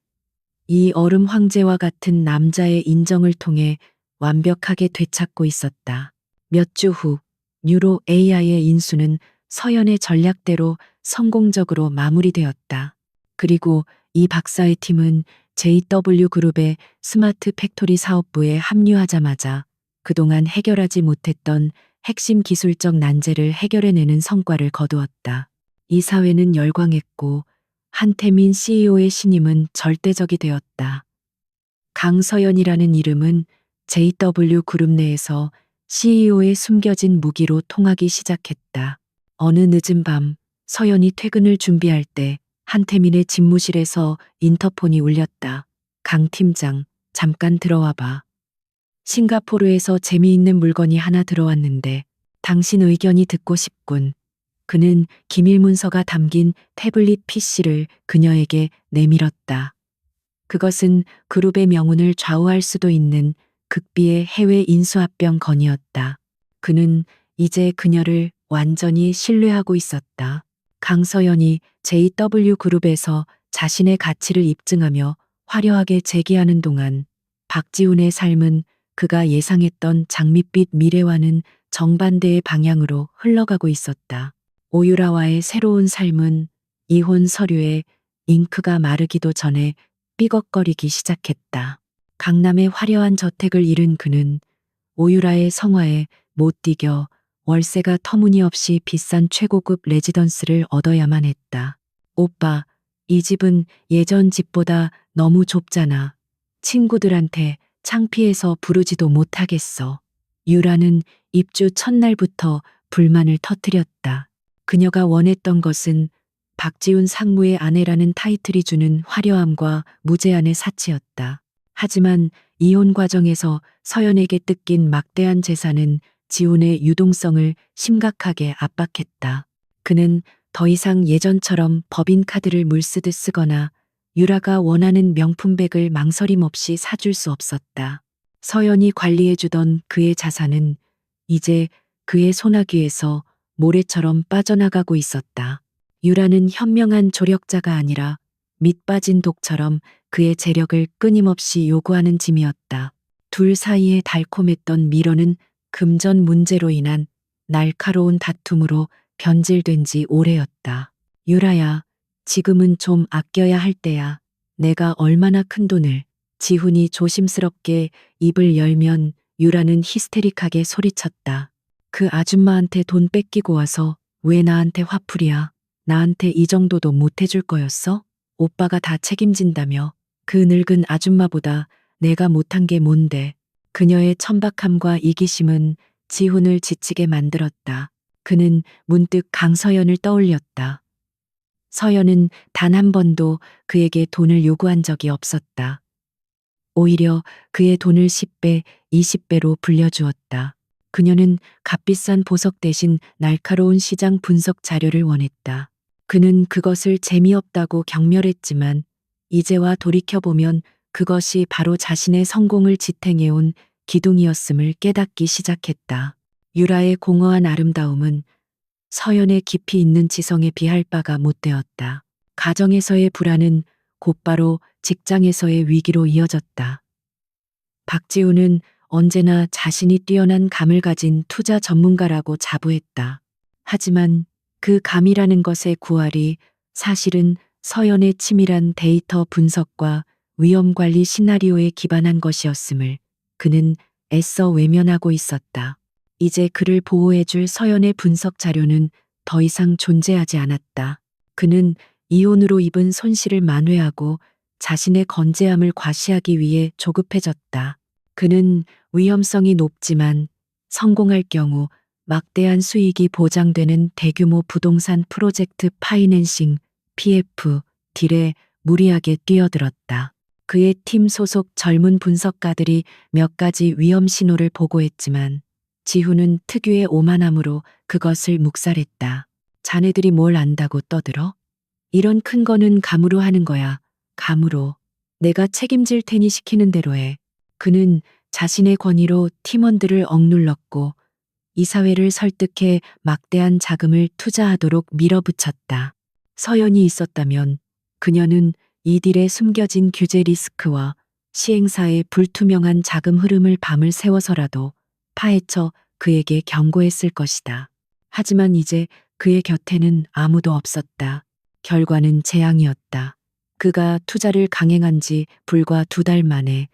Speaker 1: 이 얼음 황제와 같은 남자의 인정을 통해 완벽하게 되찾고 있었다. 몇 주 후 뉴로 AI의 인수는 서연의 전략대로 성공적으로 마무리되었다. 그리고 이 박사의 팀은 JW그룹의 스마트 팩토리 사업부에 합류하자마자 그동안 해결하지 못했던 핵심 기술적 난제를 해결해내는 성과를 거두었다. 이 사회는 열광했고 한태민 CEO의 신임은 절대적이 되었다. 강서연이라는 이름은 JW그룹 내에서 CEO의 숨겨진 무기로 통하기 시작했다. 어느 늦은 밤 서연이 퇴근을 준비할 때 한태민의 집무실에서 인터폰이 울렸다. 강 팀장, 잠깐 들어와 봐. 싱가포르에서 재미있는 물건이 하나 들어왔는데 당신 의견이 듣고 싶군. 그는 기밀 문서가 담긴 태블릿 PC를 그녀에게 내밀었다. 그것은 그룹의 명운을 좌우할 수도 있는 극비의 해외 인수합병 건이었다. 그는 이제 그녀를 완전히 신뢰하고 있었다. 강서연이 JW그룹에서 자신의 가치를 입증하며 화려하게 재기하는 동안 박지훈의 삶은 그가 예상했던 장밋빛 미래와는 정반대의 방향으로 흘러가고 있었다. 오유라와의 새로운 삶은 이혼 서류에 잉크가 마르기도 전에 삐걱거리기 시작했다. 강남의 화려한 저택을 잃은 그는 오유라의 성화에 못 이겨 월세가 터무니없이 비싼 최고급 레지던스를 얻어야만 했다. 오빠, 이 집은 예전 집보다 너무 좁잖아. 친구들한테 창피해서 부르지도 못하겠어. 유라는 입주 첫날부터 불만을 터뜨렸다. 그녀가 원했던 것은 박지훈 상무의 아내라는 타이틀이 주는 화려함과 무제한의 사치였다. 하지만 이혼 과정에서 서연에게 뜯긴 막대한 재산은 지훈의 유동성을 심각하게 압박했다. 그는 더 이상 예전처럼 법인카드를 물쓰듯 쓰거나 유라가 원하는 명품백을 망설임 없이 사줄 수 없었다. 서연이 관리해주던 그의 자산은 이제 그의 소나기에서 모래처럼 빠져나가고 있었다. 유라는 현명한 조력자가 아니라 밑빠진 독처럼 그의 재력을 끊임없이 요구하는 짐이었다. 둘 사이에 달콤했던 미로는 금전 문제로 인한 날카로운 다툼으로 변질된 지 오래였다. 유라야, 지금은 좀 아껴야 할 때야. 내가 얼마나 큰 돈을. 지훈이 조심스럽게 입을 열면 유라는 히스테릭하게 소리쳤다. 그 아줌마한테 돈 뺏기고 와서 왜 나한테 화풀이야? 나한테 이 정도도 못 해줄 거였어? 오빠가 다 책임진다며. 그 늙은 아줌마보다 내가 못한 게 뭔데. 그녀의 천박함과 이기심은 지훈을 지치게 만들었다. 그는 문득 강서연을 떠올렸다. 서연은 단 한 번도 그에게 돈을 요구한 적이 없었다. 오히려 그의 돈을 10배, 20배로 불려주었다. 그녀는 값비싼 보석 대신 날카로운 시장 분석 자료를 원했다. 그는 그것을 재미없다고 경멸했지만 이제와 돌이켜보면 그것이 바로 자신의 성공을 지탱해온 기둥이었음을 깨닫기 시작했다. 유라의 공허한 아름다움은 서연의 깊이 있는 지성에 비할 바가 못되었다. 가정에서의 불안은 곧바로 직장에서의 위기로 이어졌다. 박지훈은 언제나 자신이 뛰어난 감을 가진 투자 전문가라고 자부했다. 하지만 그 감이라는 것의 구할이 사실은 서연의 치밀한 데이터 분석과 위험 관리 시나리오에 기반한 것이었음을 그는 애써 외면하고 있었다. 이제 그를 보호해줄 서연의 분석 자료는 더 이상 존재하지 않았다. 그는 이혼으로 입은 손실을 만회하고 자신의 건재함을 과시하기 위해 조급해졌다. 그는 위험성이 높지만 성공할 경우 막대한 수익이 보장되는 대규모 부동산 프로젝트 파이낸싱 PF 딜에 무리하게 뛰어들었다. 그의 팀 소속 젊은 분석가들이 몇 가지 위험 신호를 보고했지만 지훈은 특유의 오만함으로 그것을 묵살했다. 자네들이 뭘 안다고 떠들어? 이런 큰 거는 감으로 하는 거야. 감으로. 내가 책임질 테니 시키는 대로 해. 그는 자신의 권위로 팀원들을 억눌렀고 이사회를 설득해 막대한 자금을 투자하도록 밀어붙였다. 서연이 있었다면 그녀는 이 딜에 숨겨진 규제 리스크와 시행사의 불투명한 자금 흐름을 밤을 새워서라도 파헤쳐 그에게 경고했을 것이다. 하지만 이제 그의 곁에는 아무도 없었다. 결과는 재앙이었다. 그가 투자를 강행한 지 불과 2달 만에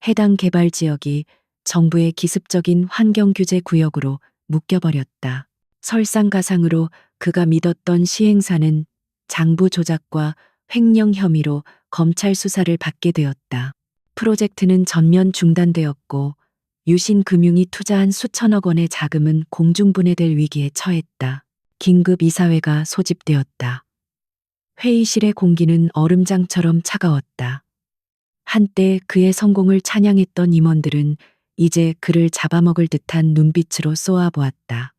Speaker 1: 해당 개발 지역이 정부의 기습적인 환경규제 구역으로 묶여버렸다. 설상가상으로 그가 믿었던 시행사는 장부 조작과 횡령 혐의로 검찰 수사를 받게 되었다. 프로젝트는 전면 중단되었고 유신금융이 투자한 수천억 원의 자금은 공중분해될 위기에 처했다. 긴급 이사회가 소집되었다. 회의실의 공기는 얼음장처럼 차가웠다. 한때 그의 성공을 찬양했던 임원들은 이제 그를 잡아먹을 듯한 눈빛으로 쏘아보았다.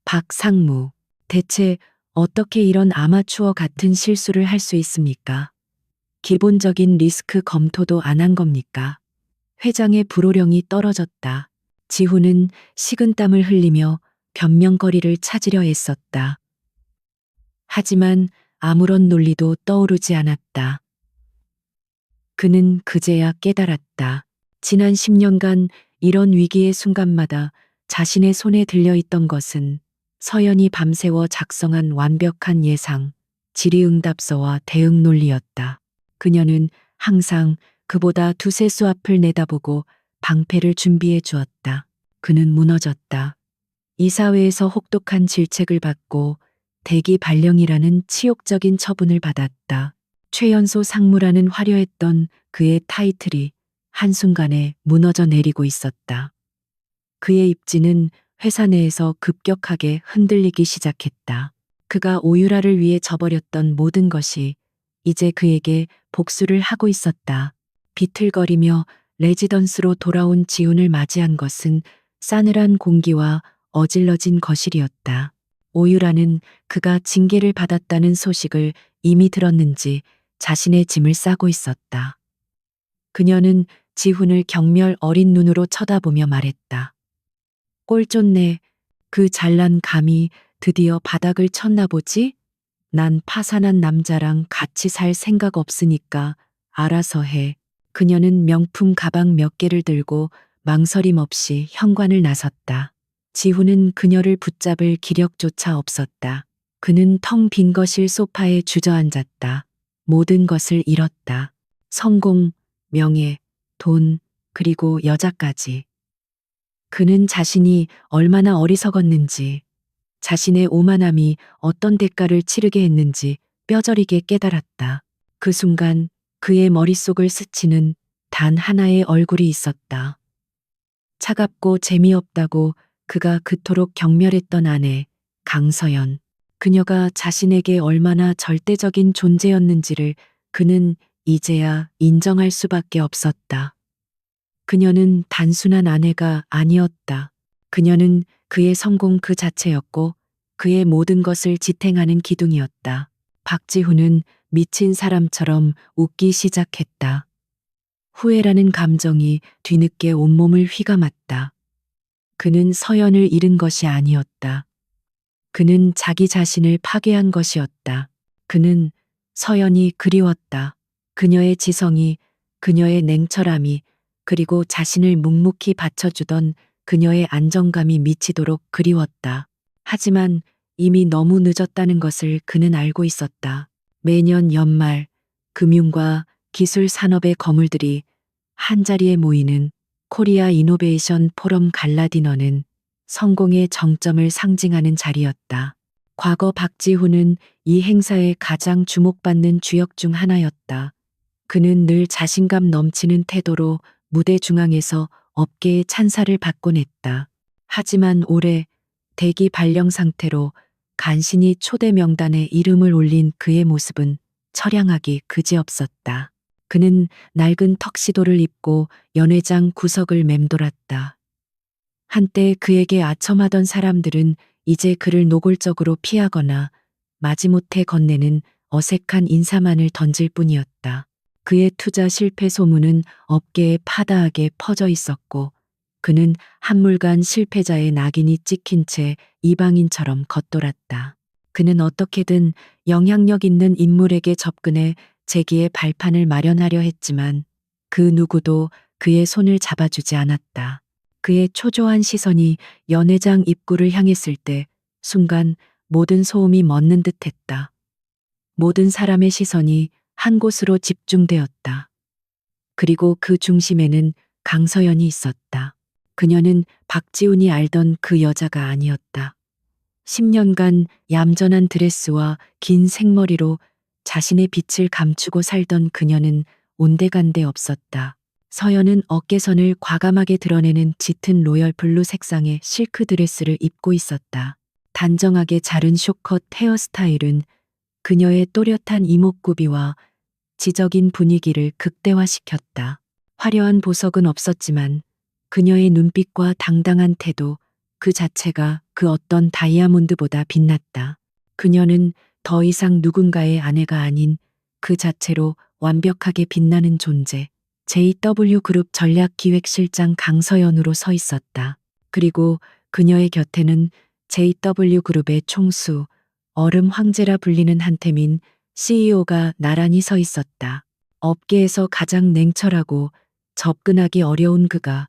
Speaker 1: 박상무, 대체 어떻게 이런 아마추어 같은 실수를 할 수 있습니까? 기본적인 리스크 검토도 안 한 겁니까? 회장의 불호령이 떨어졌다. 지훈은 식은땀을 흘리며 변명거리를 찾으려 애썼다. 하지만 아무런 논리도 떠오르지 않았다. 그는 그제야 깨달았다. 지난 10년간 이런 위기의 순간마다 자신의 손에 들려있던 것은 서연이 밤새워 작성한 완벽한 예상, 질의응답서와 대응 논리였다. 그녀는 항상 그보다 두세 수 앞을 내다보고 방패를 준비해 주었다. 그는 무너졌다. 이사회에서 혹독한 질책을 받고 대기 발령이라는 치욕적인 처분을 받았다. 최연소 상무라는 화려했던 그의 타이틀이 한순간에 무너져 내리고 있었다. 그의 입지는 회사 내에서 급격하게 흔들리기 시작했다. 그가 오유라를 위해 저버렸던 모든 것이 이제 그에게 복수를 하고 있었다. 비틀거리며 레지던스로 돌아온 지훈을 맞이한 것은 싸늘한 공기와 어질러진 거실이었다. 오유라는 그가 징계를 받았다는 소식을 이미 들었는지 자신의 짐을 싸고 있었다. 그녀는 지훈을 경멸 어린 눈으로 쳐다보며 말했다. 꼴좋네. 그 잘난 감이 드디어 바닥을 쳤나 보지? 난 파산한 남자랑 같이 살 생각 없으니까 알아서 해. 그녀는 명품 가방 몇 개를 들고 망설임 없이 현관을 나섰다. 지훈은 그녀를 붙잡을 기력조차 없었다. 그는 텅 빈 거실 소파에 주저앉았다. 모든 것을 잃었다. 성공, 명예, 돈, 그리고 여자까지. 그는 자신이 얼마나 어리석었는지, 자신의 오만함이 어떤 대가를 치르게 했는지 뼈저리게 깨달았다. 그 순간 그의 머릿속을 스치는 단 하나의 얼굴이 있었다. 차갑고 재미없다고 그가 그토록 경멸했던 아내, 강서연. 그녀가 자신에게 얼마나 절대적인 존재였는지를 그는 이제야 인정할 수밖에 없었다. 그녀는 단순한 아내가 아니었다. 그녀는 그의 성공 그 자체였고 그의 모든 것을 지탱하는 기둥이었다. 박지훈은 미친 사람처럼 웃기 시작했다. 후회라는 감정이 뒤늦게 온몸을 휘감았다. 그는 서연을 잃은 것이 아니었다. 그는 자기 자신을 파괴한 것이었다. 그는 서연이 그리웠다. 그녀의 지성이, 그녀의 냉철함이, 그리고 자신을 묵묵히 바쳐주던 그녀의 안정감이 미치도록 그리웠다. 하지만 이미 너무 늦었다는 것을 그는 알고 있었다. 매년 연말 금융과 기술 산업의 거물들이 한자리에 모이는 코리아 이노베이션 포럼 갈라 디너는 성공의 정점을 상징하는 자리였다. 과거 박지훈은 이 행사의 가장 주목받는 주역 중 하나였다. 그는 늘 자신감 넘치는 태도로 무대 중앙에서 업계의 찬사를 받곤 했다. 하지만 올해 대기 발령 상태로 간신히 초대 명단에 이름을 올린 그의 모습은 처량하기 그지없었다. 그는 낡은 턱시도를 입고 연회장 구석을 맴돌았다. 한때 그에게 아첨하던 사람들은 이제 그를 노골적으로 피하거나 마지못해 건네는 어색한 인사만을 던질 뿐이었다. 그의 투자 실패 소문은 업계에 파다하게 퍼져 있었고 그는 한물간 실패자의 낙인이 찍힌 채 이방인처럼 겉돌았다. 그는 어떻게든 영향력 있는 인물에게 접근해 재기의 발판을 마련하려 했지만 그 누구도 그의 손을 잡아주지 않았다. 그의 초조한 시선이 연회장 입구를 향했을 때 순간 모든 소음이 멎는 듯했다. 모든 사람의 시선이 한 곳으로 집중되었다. 그리고 그 중심에는 강서연이 있었다. 그녀는 박지훈이 알던 그 여자가 아니었다. 10년간 얌전한 드레스와 긴 생머리로 자신의 빛을 감추고 살던 그녀는 온데간데 없었다. 서연은 어깨선을 과감하게 드러내는 짙은 로열 블루 색상의 실크 드레스를 입고 있었다. 단정하게 자른 쇼컷 헤어스타일은 그녀의 또렷한 이목구비와 지적인 분위기를 극대화시켰다. 화려한 보석은 없었지만 그녀의 눈빛과 당당한 태도 그 자체가 그 어떤 다이아몬드보다 빛났다. 그녀는 더 이상 누군가의 아내가 아닌 그 자체로 완벽하게 빛나는 존재, JW그룹 전략기획실장 강서연으로 서 있었다. 그리고 그녀의 곁에는 JW그룹의 총수, 얼음 황제라 불리는 한태민 CEO가 나란히 서 있었다. 업계에서 가장 냉철하고 접근하기 어려운 그가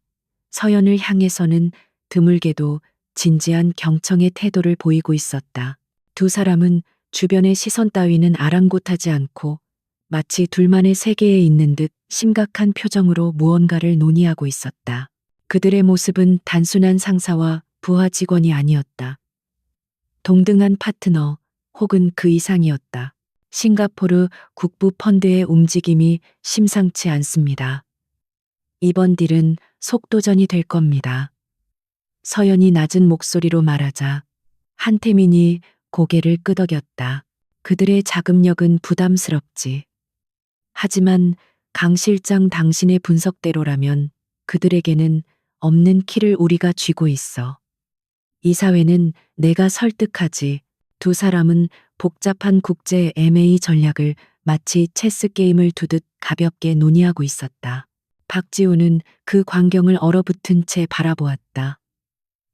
Speaker 1: 서연을 향해서는 드물게도 진지한 경청의 태도를 보이고 있었다. 두 사람은 주변의 시선 따위는 아랑곳하지 않고 마치 둘만의 세계에 있는 듯 심각한 표정으로 무언가를 논의하고 있었다. 그들의 모습은 단순한 상사와 부하 직원이 아니었다. 동등한 파트너 혹은 그 이상이었다. 싱가포르 국부 펀드의 움직임이 심상치 않습니다. 이번 딜은 속도전이 될 겁니다. 서연이 낮은 목소리로 말하자 한태민이 고개를 끄덕였다. 그들의 자금력은 부담스럽지. 하지만 강 실장 당신의 분석대로라면 그들에게는 없는 키를 우리가 쥐고 있어. 이 사회는 내가 설득하지. 두 사람은 복잡한 국제 M&A 전략을 마치 체스 게임을 두듯 가볍게 논의하고 있었다. 박지훈은 그 광경을 얼어붙은 채 바라보았다.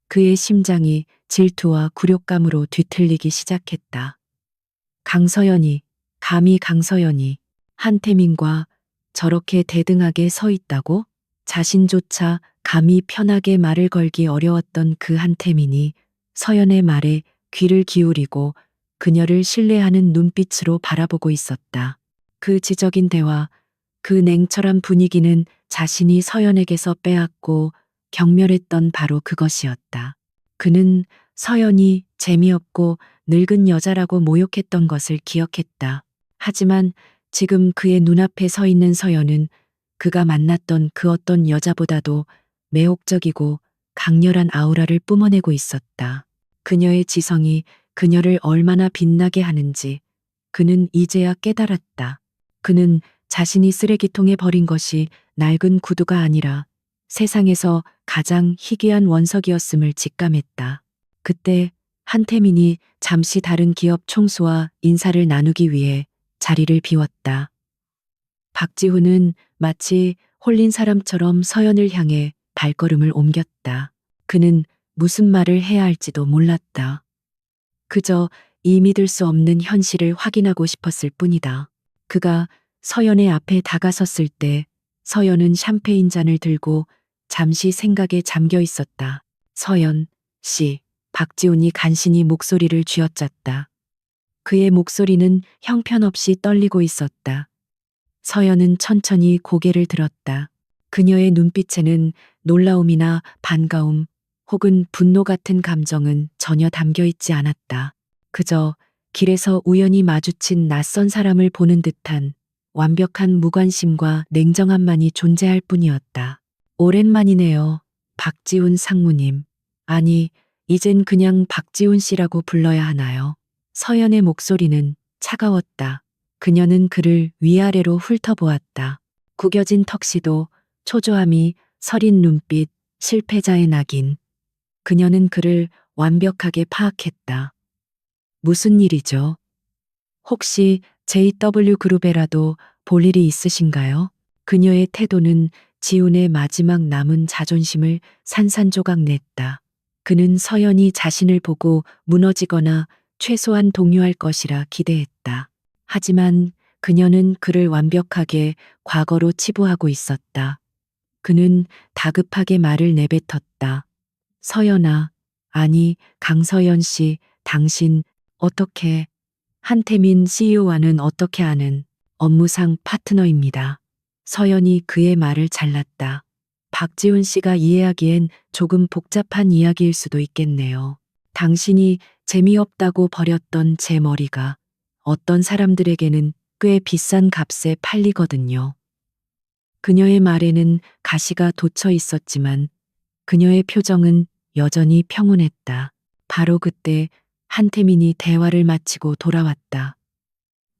Speaker 1: 그의 심장이 질투와 굴욕감으로 뒤틀리기 시작했다. 강서연이, 감히 강서연이 한태민과 저렇게 대등하게 서 있다고? 자신조차 감히 편하게 말을 걸기 어려웠던 그 한태민이 서연의 말에 귀를 기울이고 그녀를 신뢰하는 눈빛으로 바라보고 있었다. 그 지적인 대화, 그 냉철한 분위기는 자신이 서연에게서 빼앗고 경멸했던 바로 그것이었다. 그는 서연이 재미없고 늙은 여자라고 모욕했던 것을 기억했다. 하지만 지금 그의 눈앞에 서 있는 서연은 그가 만났던 그 어떤 여자보다도 매혹적이고 강렬한 아우라를 뿜어내고 있었다. 그녀의 지성이 그녀를 얼마나 빛나게 하는지 그는 이제야 깨달았다. 그는 자신이 쓰레기통에 버린 것이 낡은 구두가 아니라 세상에서 가장 희귀한 원석이었음을 직감했다. 그때 한태민이 잠시 다른 기업 총수와 인사를 나누기 위해 자리를 비웠다. 박지훈은 마치 홀린 사람처럼 서연을 향해 발걸음을 옮겼다. 그는 무슨 말을 해야 할지도 몰랐다. 그저 이 믿을 수 없는 현실을 확인하고 싶었을 뿐이다. 그가 서연의 앞에 다가섰을 때 서연은 샴페인 잔을 들고 잠시 생각에 잠겨 있었다. 서연 씨, 박지훈이 간신히 목소리를 쥐어짰다. 그의 목소리는 형편없이 떨리고 있었다. 서연은 천천히 고개를 들었다. 그녀의 눈빛에는 놀라움이나 반가움 혹은 분노 같은 감정은 전혀 담겨 있지 않았다. 그저 길에서 우연히 마주친 낯선 사람을 보는 듯한 완벽한 무관심과 냉정함만이 존재할 뿐이었다. 오랜만이네요. 박지훈 상무님. 아니, 이젠 그냥 박지훈 씨라고 불러야 하나요? 서연의 목소리는 차가웠다. 그녀는 그를 위아래로 훑어보았다. 구겨진 턱시도, 초조함이 서린 눈빛, 실패자의 낙인. 그녀는 그를 완벽하게 파악했다. 무슨 일이죠? 혹시 JW그룹에라도 볼 일이 있으신가요? 그녀의 태도는 지훈의 마지막 남은 자존심을 산산조각 냈다. 그는 서연이 자신을 보고 무너지거나 최소한 동요할 것이라 기대했다. 하지만 그녀는 그를 완벽하게 과거로 치부하고 있었다. 그는 다급하게 말을 내뱉었다. 서연아, 아니, 강서연 씨, 당신, 어떻게, 한태민 CEO와는 어떻게 아는, 업무상 파트너입니다. 서연이 그의 말을 잘랐다. 박지훈 씨가 이해하기엔 조금 복잡한 이야기일 수도 있겠네요. 당신이 재미없다고 버렸던 제 머리가 어떤 사람들에게는 꽤 비싼 값에 팔리거든요. 그녀의 말에는 가시가 돋쳐 있었지만 그녀의 표정은 여전히 평온했다. 바로 그때 한태민이 대화를 마치고 돌아왔다.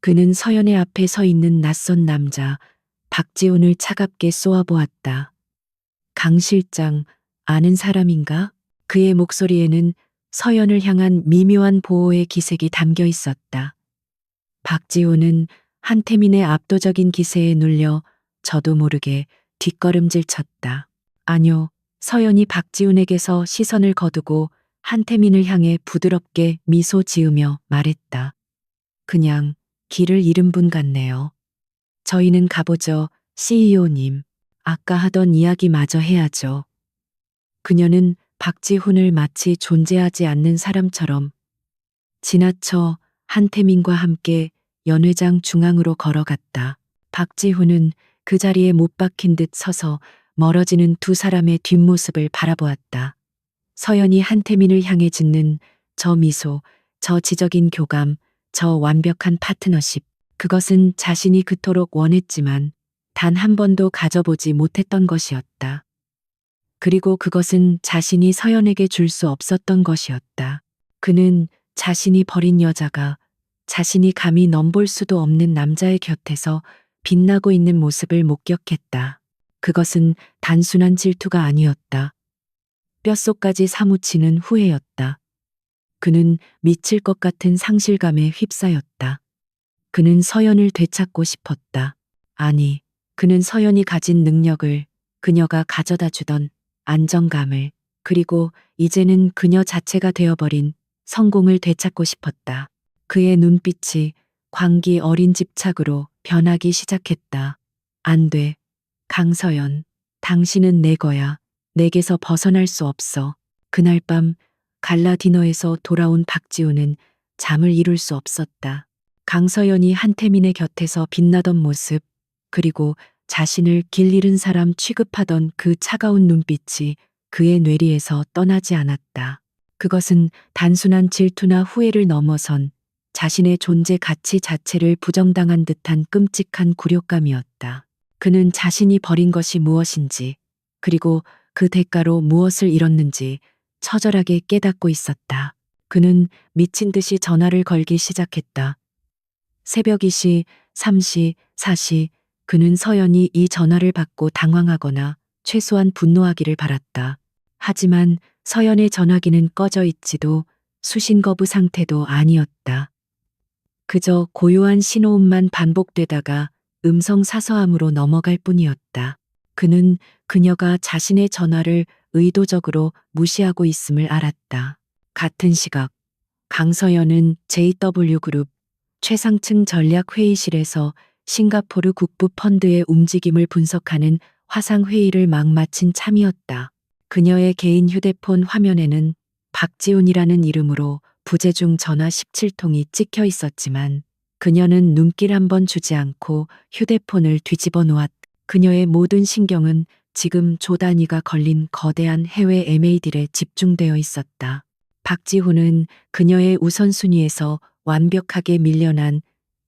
Speaker 1: 그는 서연의 앞에 서 있는 낯선 남자 박지훈을 차갑게 쏘아보았다. 강 실장, 아는 사람인가? 그의 목소리에는 서연을 향한 미묘한 보호의 기색이 담겨 있었다. 박지훈은 한태민의 압도적인 기세에 눌려 저도 모르게 뒷걸음질 쳤다. 아뇨, 서연이 박지훈에게서 시선을 거두고 한태민을 향해 부드럽게 미소 지으며 말했다. 그냥 길을 잃은 분 같네요. 저희는 가보죠, CEO님. 아까 하던 이야기 마저 해야죠. 그녀는 박지훈을 마치 존재하지 않는 사람처럼 지나쳐 한태민과 함께 연회장 중앙으로 걸어갔다. 박지훈은 그 자리에 못 박힌 듯 서서 멀어지는 두 사람의 뒷모습을 바라보았다. 서연이 한태민을 향해 짓는 저 미소, 저 지적인 교감, 저 완벽한 파트너십. 그것은 자신이 그토록 원했지만 단 한 번도 가져보지 못했던 것이었다. 그리고 그것은 자신이 서연에게 줄 수 없었던 것이었다. 그는 자신이 버린 여자가 자신이 감히 넘볼 수도 없는 남자의 곁에서 빛나고 있는 모습을 목격했다. 그것은 단순한 질투가 아니었다. 뼛속까지 사무치는 후회였다. 그는 미칠 것 같은 상실감에 휩싸였다. 그는 서연을 되찾고 싶었다. 아니, 그는 서연이 가진 능력을, 그녀가 가져다 주던 안정감을, 그리고 이제는 그녀 자체가 되어버린 성공을 되찾고 싶었다. 그의 눈빛이 광기 어린 집착으로 변하기 시작했다. 안 돼. 강서연, 당신은 내 거야. 내게서 벗어날 수 없어. 그날 밤 갈라 디너에서 돌아온 박지훈은 잠을 이룰 수 없었다. 강서연이 한태민의 곁에서 빛나던 모습, 그리고 자신을 길 잃은 사람 취급하던 그 차가운 눈빛이 그의 뇌리에서 떠나지 않았다. 그것은 단순한 질투나 후회를 넘어선 자신의 존재 가치 자체를 부정당한 듯한 끔찍한 굴욕감이었다. 그는 자신이 버린 것이 무엇인지, 그리고 그 대가로 무엇을 잃었는지 처절하게 깨닫고 있었다. 그는 미친 듯이 전화를 걸기 시작했다. 새벽 2시, 3시, 4시, 그는 서연이 이 전화를 받고 당황하거나 최소한 분노하기를 바랐다. 하지만 서연의 전화기는 꺼져 있지도 수신 거부 상태도 아니었다. 그저 고요한 신호음만 반복되다가 음성 사서함으로 넘어갈 뿐이었다. 그는 그녀가 자신의 전화를 의도적으로 무시하고 있음을 알았다. 같은 시각, 강서연은 JW그룹 최상층 전략회의실에서 싱가포르 국부 펀드의 움직임을 분석하는 화상회의를 막 마친 참이었다. 그녀의 개인 휴대폰 화면에는 박지훈이라는 이름으로 부재중 전화 17통이 찍혀 있었지만 그녀는 눈길 한 번 주지 않고 휴대폰을 뒤집어 놓았다. 그녀의 모든 신경은 지금 조 단위가 걸린 거대한 해외 M&A 딜에 집중되어 있었다. 박지훈은 그녀의 우선순위에서 완벽하게 밀려난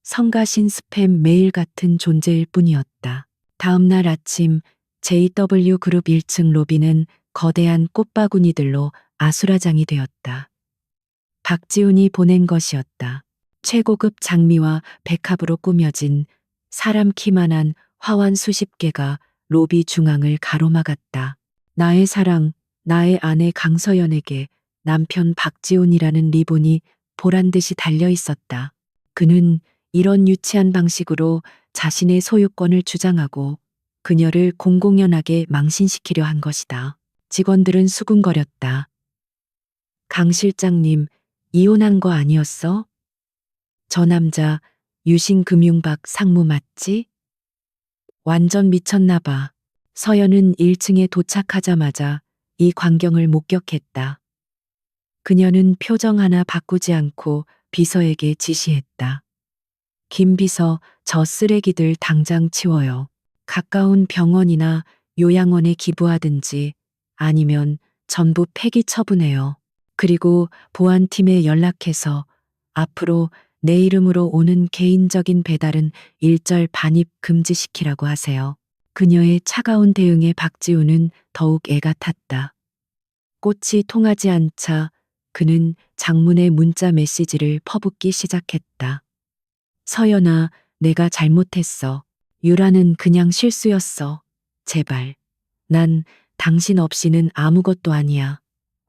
Speaker 1: 성가신 스팸 메일 같은 존재일 뿐이었다. 다음 날 아침 JW그룹 1층 로비는 거대한 꽃바구니들로 아수라장이 되었다. 박지훈이 보낸 것이었다. 최고급 장미와 백합으로 꾸며진 사람 키만한 화환 수십 개가 로비 중앙을 가로막았다. 나의 사랑, 나의 아내 강서연에게 남편 박지훈이라는 리본이 보란듯이 달려 있었다. 그는 이런 유치한 방식으로 자신의 소유권을 주장하고 그녀를 공공연하게 망신시키려 한 것이다. 직원들은 수군거렸다. 강 실장님, 이혼한 거 아니었어? 저 남자 유신금융박 상무 맞지? 완전 미쳤나 봐. 서연은 1층에 도착하자마자 이 광경을 목격했다. 그녀는 표정 하나 바꾸지 않고 비서에게 지시했다. 김 비서, 저 쓰레기들 당장 치워요. 가까운 병원이나 요양원에 기부하든지 아니면 전부 폐기 처분해요. 그리고 보안팀에 연락해서 앞으로 내 이름으로 오는 개인적인 배달은 일절 반입 금지시키라고 하세요. 그녀의 차가운 대응에 박지우는 더욱 애가 탔다. 꽃이 통하지 않자 그는 장문의 문자 메시지를 퍼붓기 시작했다. 서연아, 내가 잘못했어. 유라는 그냥 실수였어. 제발. 난 당신 없이는 아무것도 아니야.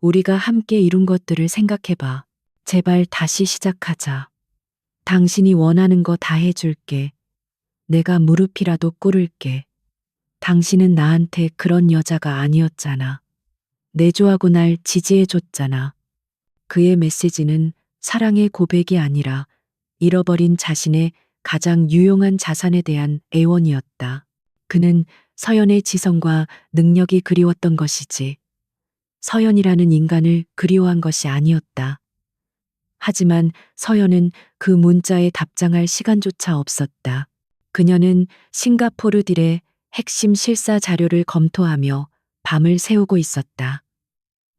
Speaker 1: 우리가 함께 이룬 것들을 생각해봐. 제발 다시 시작하자. 당신이 원하는 거 다 해줄게. 내가 무릎이라도 꿇을게. 당신은 나한테 그런 여자가 아니었잖아. 내조하고 날 지지해줬잖아. 그의 메시지는 사랑의 고백이 아니라 잃어버린 자신의 가장 유용한 자산에 대한 애원이었다. 그는 서연의 지성과 능력이 그리웠던 것이지. 서연이라는 인간을 그리워한 것이 아니었다. 하지만 서연은 그 문자에 답장할 시간조차 없었다. 그녀는 싱가포르 딜의 핵심 실사 자료를 검토하며 밤을 새우고 있었다.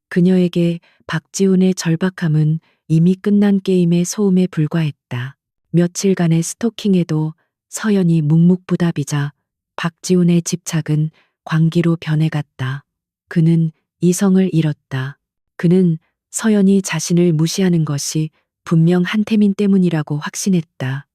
Speaker 1: 그녀에게 박지훈의 절박함은 이미 끝난 게임의 소음에 불과했다. 며칠간의 스토킹에도 서연이 묵묵부답이자 박지훈의 집착은 광기로 변해갔다. 그는 이성을 잃었다. 그는 서연이 자신을 무시하는 것이 분명 한태민 때문이라고 확신했다.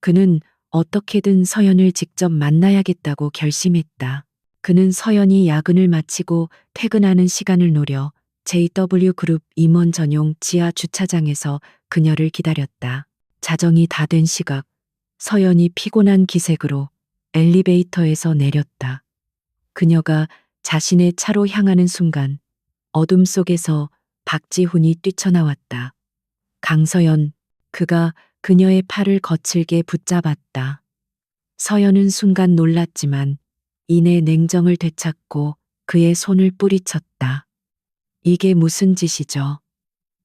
Speaker 1: 그는 어떻게든 서연을 직접 만나야겠다고 결심했다. 그는 서연이 야근을 마치고 퇴근하는 시간을 노려 JW그룹 임원 전용 지하 주차장에서 그녀를 기다렸다. 자정이 다 된 시각, 서연이 피곤한 기색으로 엘리베이터에서 내렸다. 그녀가 자신의 차로 향하는 순간 어둠 속에서 박지훈이 뛰쳐나왔다. 강서연, 그가 그녀의 팔을 거칠게 붙잡았다. 서연은 순간 놀랐지만 이내 냉정을 되찾고 그의 손을 뿌리쳤다. 이게 무슨 짓이죠?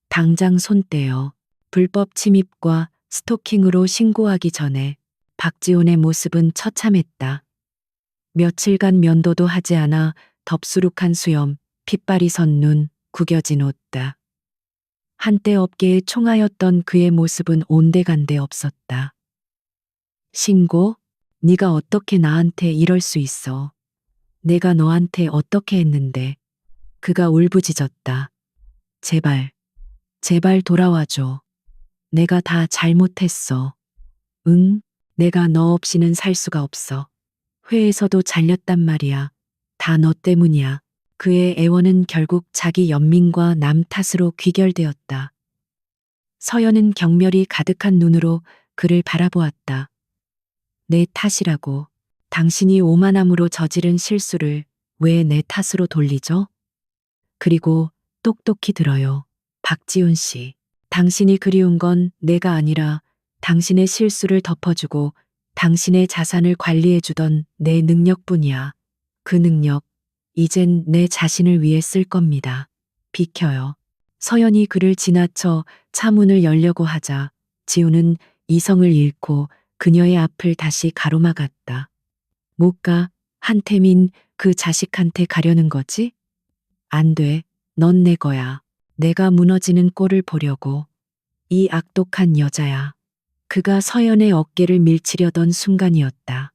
Speaker 1: 당장 손 떼요. 불법 침입과 스토킹으로 신고하기 전에 박지훈의 모습은 처참했다. 며칠간 면도도 하지 않아 덥수룩한 수염, 핏발이 선 눈, 구겨진 옷다. 한때 업계에 총하였던 그의 모습은 온데간데 없었다. 신고? 네가 어떻게 나한테 이럴 수 있어? 내가 너한테 어떻게 했는데? 그가 울부짖었다. 제발, 제발 돌아와줘. 내가 다 잘못했어. 응? 내가 너 없이는 살 수가 없어. 회에서도 잘렸단 말이야. 다 너 때문이야. 그의 애원은 결국 자기 연민과 남 탓으로 귀결되었다. 서연은 경멸이 가득한 눈으로 그를 바라보았다. 내 탓이라고. 당신이 오만함으로 저지른 실수를 왜 내 탓으로 돌리죠? 그리고 똑똑히 들어요. 박지훈 씨. 당신이 그리운 건 내가 아니라 당신의 실수를 덮어주고 당신의 자산을 관리해주던 내 능력뿐이야. 그 능력, 이젠 내 자신을 위해 쓸 겁니다. 비켜요. 서연이 그를 지나쳐 차 문을 열려고 하자 지우는 이성을 잃고 그녀의 앞을 다시 가로막았다. 못 가, 한태민, 그 자식한테 가려는 거지? 안 돼. 넌 내 거야. 내가 무너지는 꼴을 보려고. 이 악독한 여자야. 그가 서연의 어깨를 밀치려던 순간이었다.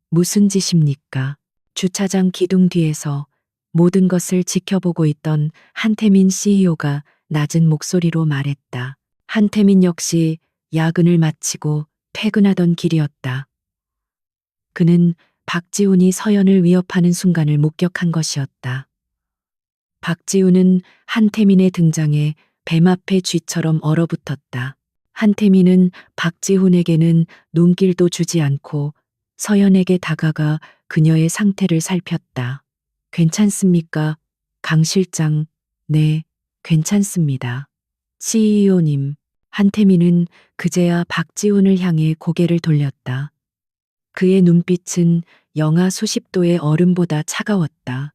Speaker 1: 무슨 짓입니까? 주차장 기둥 뒤에서 모든 것을 지켜보고 있던 한태민 CEO가 낮은 목소리로 말했다. 한태민 역시 야근을 마치고 퇴근하던 길이었다. 그는 박지훈이 서연을 위협하는 순간을 목격한 것이었다. 박지훈은 한태민의 등장에 뱀 앞에 쥐처럼 얼어붙었다. 한태민은 박지훈에게는 눈길도 주지 않고 서연에게 다가가 그녀의 상태를 살폈다. 괜찮습니까? 강 실장, 네, 괜찮습니다. CEO님, 한태민은 그제야 박지훈을 향해 고개를 돌렸다. 그의 눈빛은 영하 수십 도의 얼음보다 차가웠다.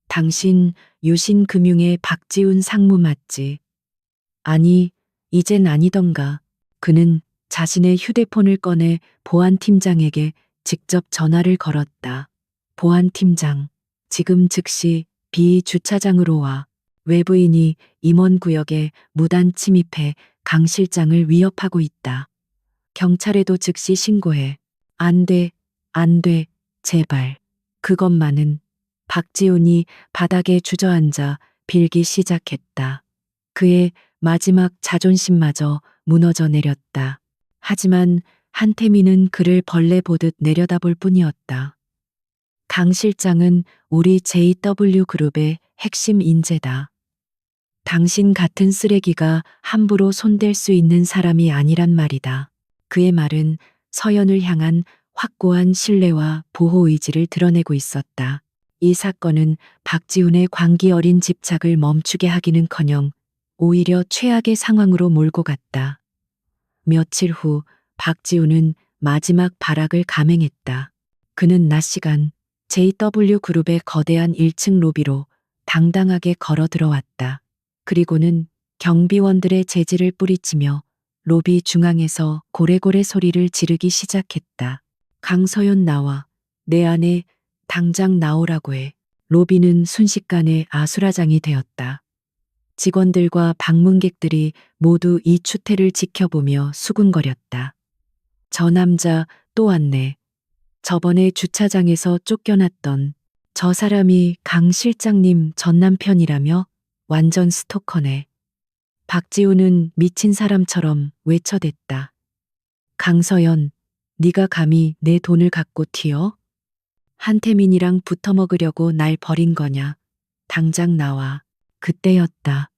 Speaker 1: 당신 유신금융의 박지훈 상무 맞지? 아니, 이젠 아니던가. 그는 자신의 휴대폰을 꺼내 보안팀장에게 직접 전화를 걸었다. 보안팀장, 지금 즉시 B 주차장으로 와. 외부인이 임원구역에 무단 침입해 강 실장을 위협하고 있다. 경찰에도 즉시 신고해. 안 돼, 안 돼, 제발. 그것만은. 박지훈이 바닥에 주저앉아 빌기 시작했다. 그의 마지막 자존심마저 무너져 내렸다. 하지만 한태민은 그를 벌레 보듯 내려다볼 뿐이었다. 강 실장은 우리 JW그룹의 핵심 인재다. 당신 같은 쓰레기가 함부로 손댈 수 있는 사람이 아니란 말이다. 그의 말은 서연을 향한 확고한 신뢰와 보호 의지를 드러내고 있었다. 이 사건은 박지훈의 광기 어린 집착을 멈추게 하기는커녕 오히려 최악의 상황으로 몰고 갔다. 며칠 후 박지훈은 마지막 발악을 감행했다. 그는 낮 시간 JW그룹의 거대한 1층 로비로 당당하게 걸어 들어왔다. 그리고는 경비원들의 제지를 뿌리치며 로비 중앙에서 고래고래 소리를 지르기 시작했다. 강서연 나와. 내 안에 당장 나오라고 해. 로비는 순식간에 아수라장이 되었다. 직원들과 방문객들이 모두 이 추태를 지켜보며 수군거렸다. 저 남자 또 왔네. 저번에 주차장에서 쫓겨났던 저 사람이 강 실장님 전 남편이라며? 완전 스토커네. 박지훈은 미친 사람처럼 외쳐댔다. 강서연, 네가 감히 내 돈을 갖고 튀어? 한태민이랑 붙어먹으려고 날 버린 거냐? 당장 나와. 그때였다.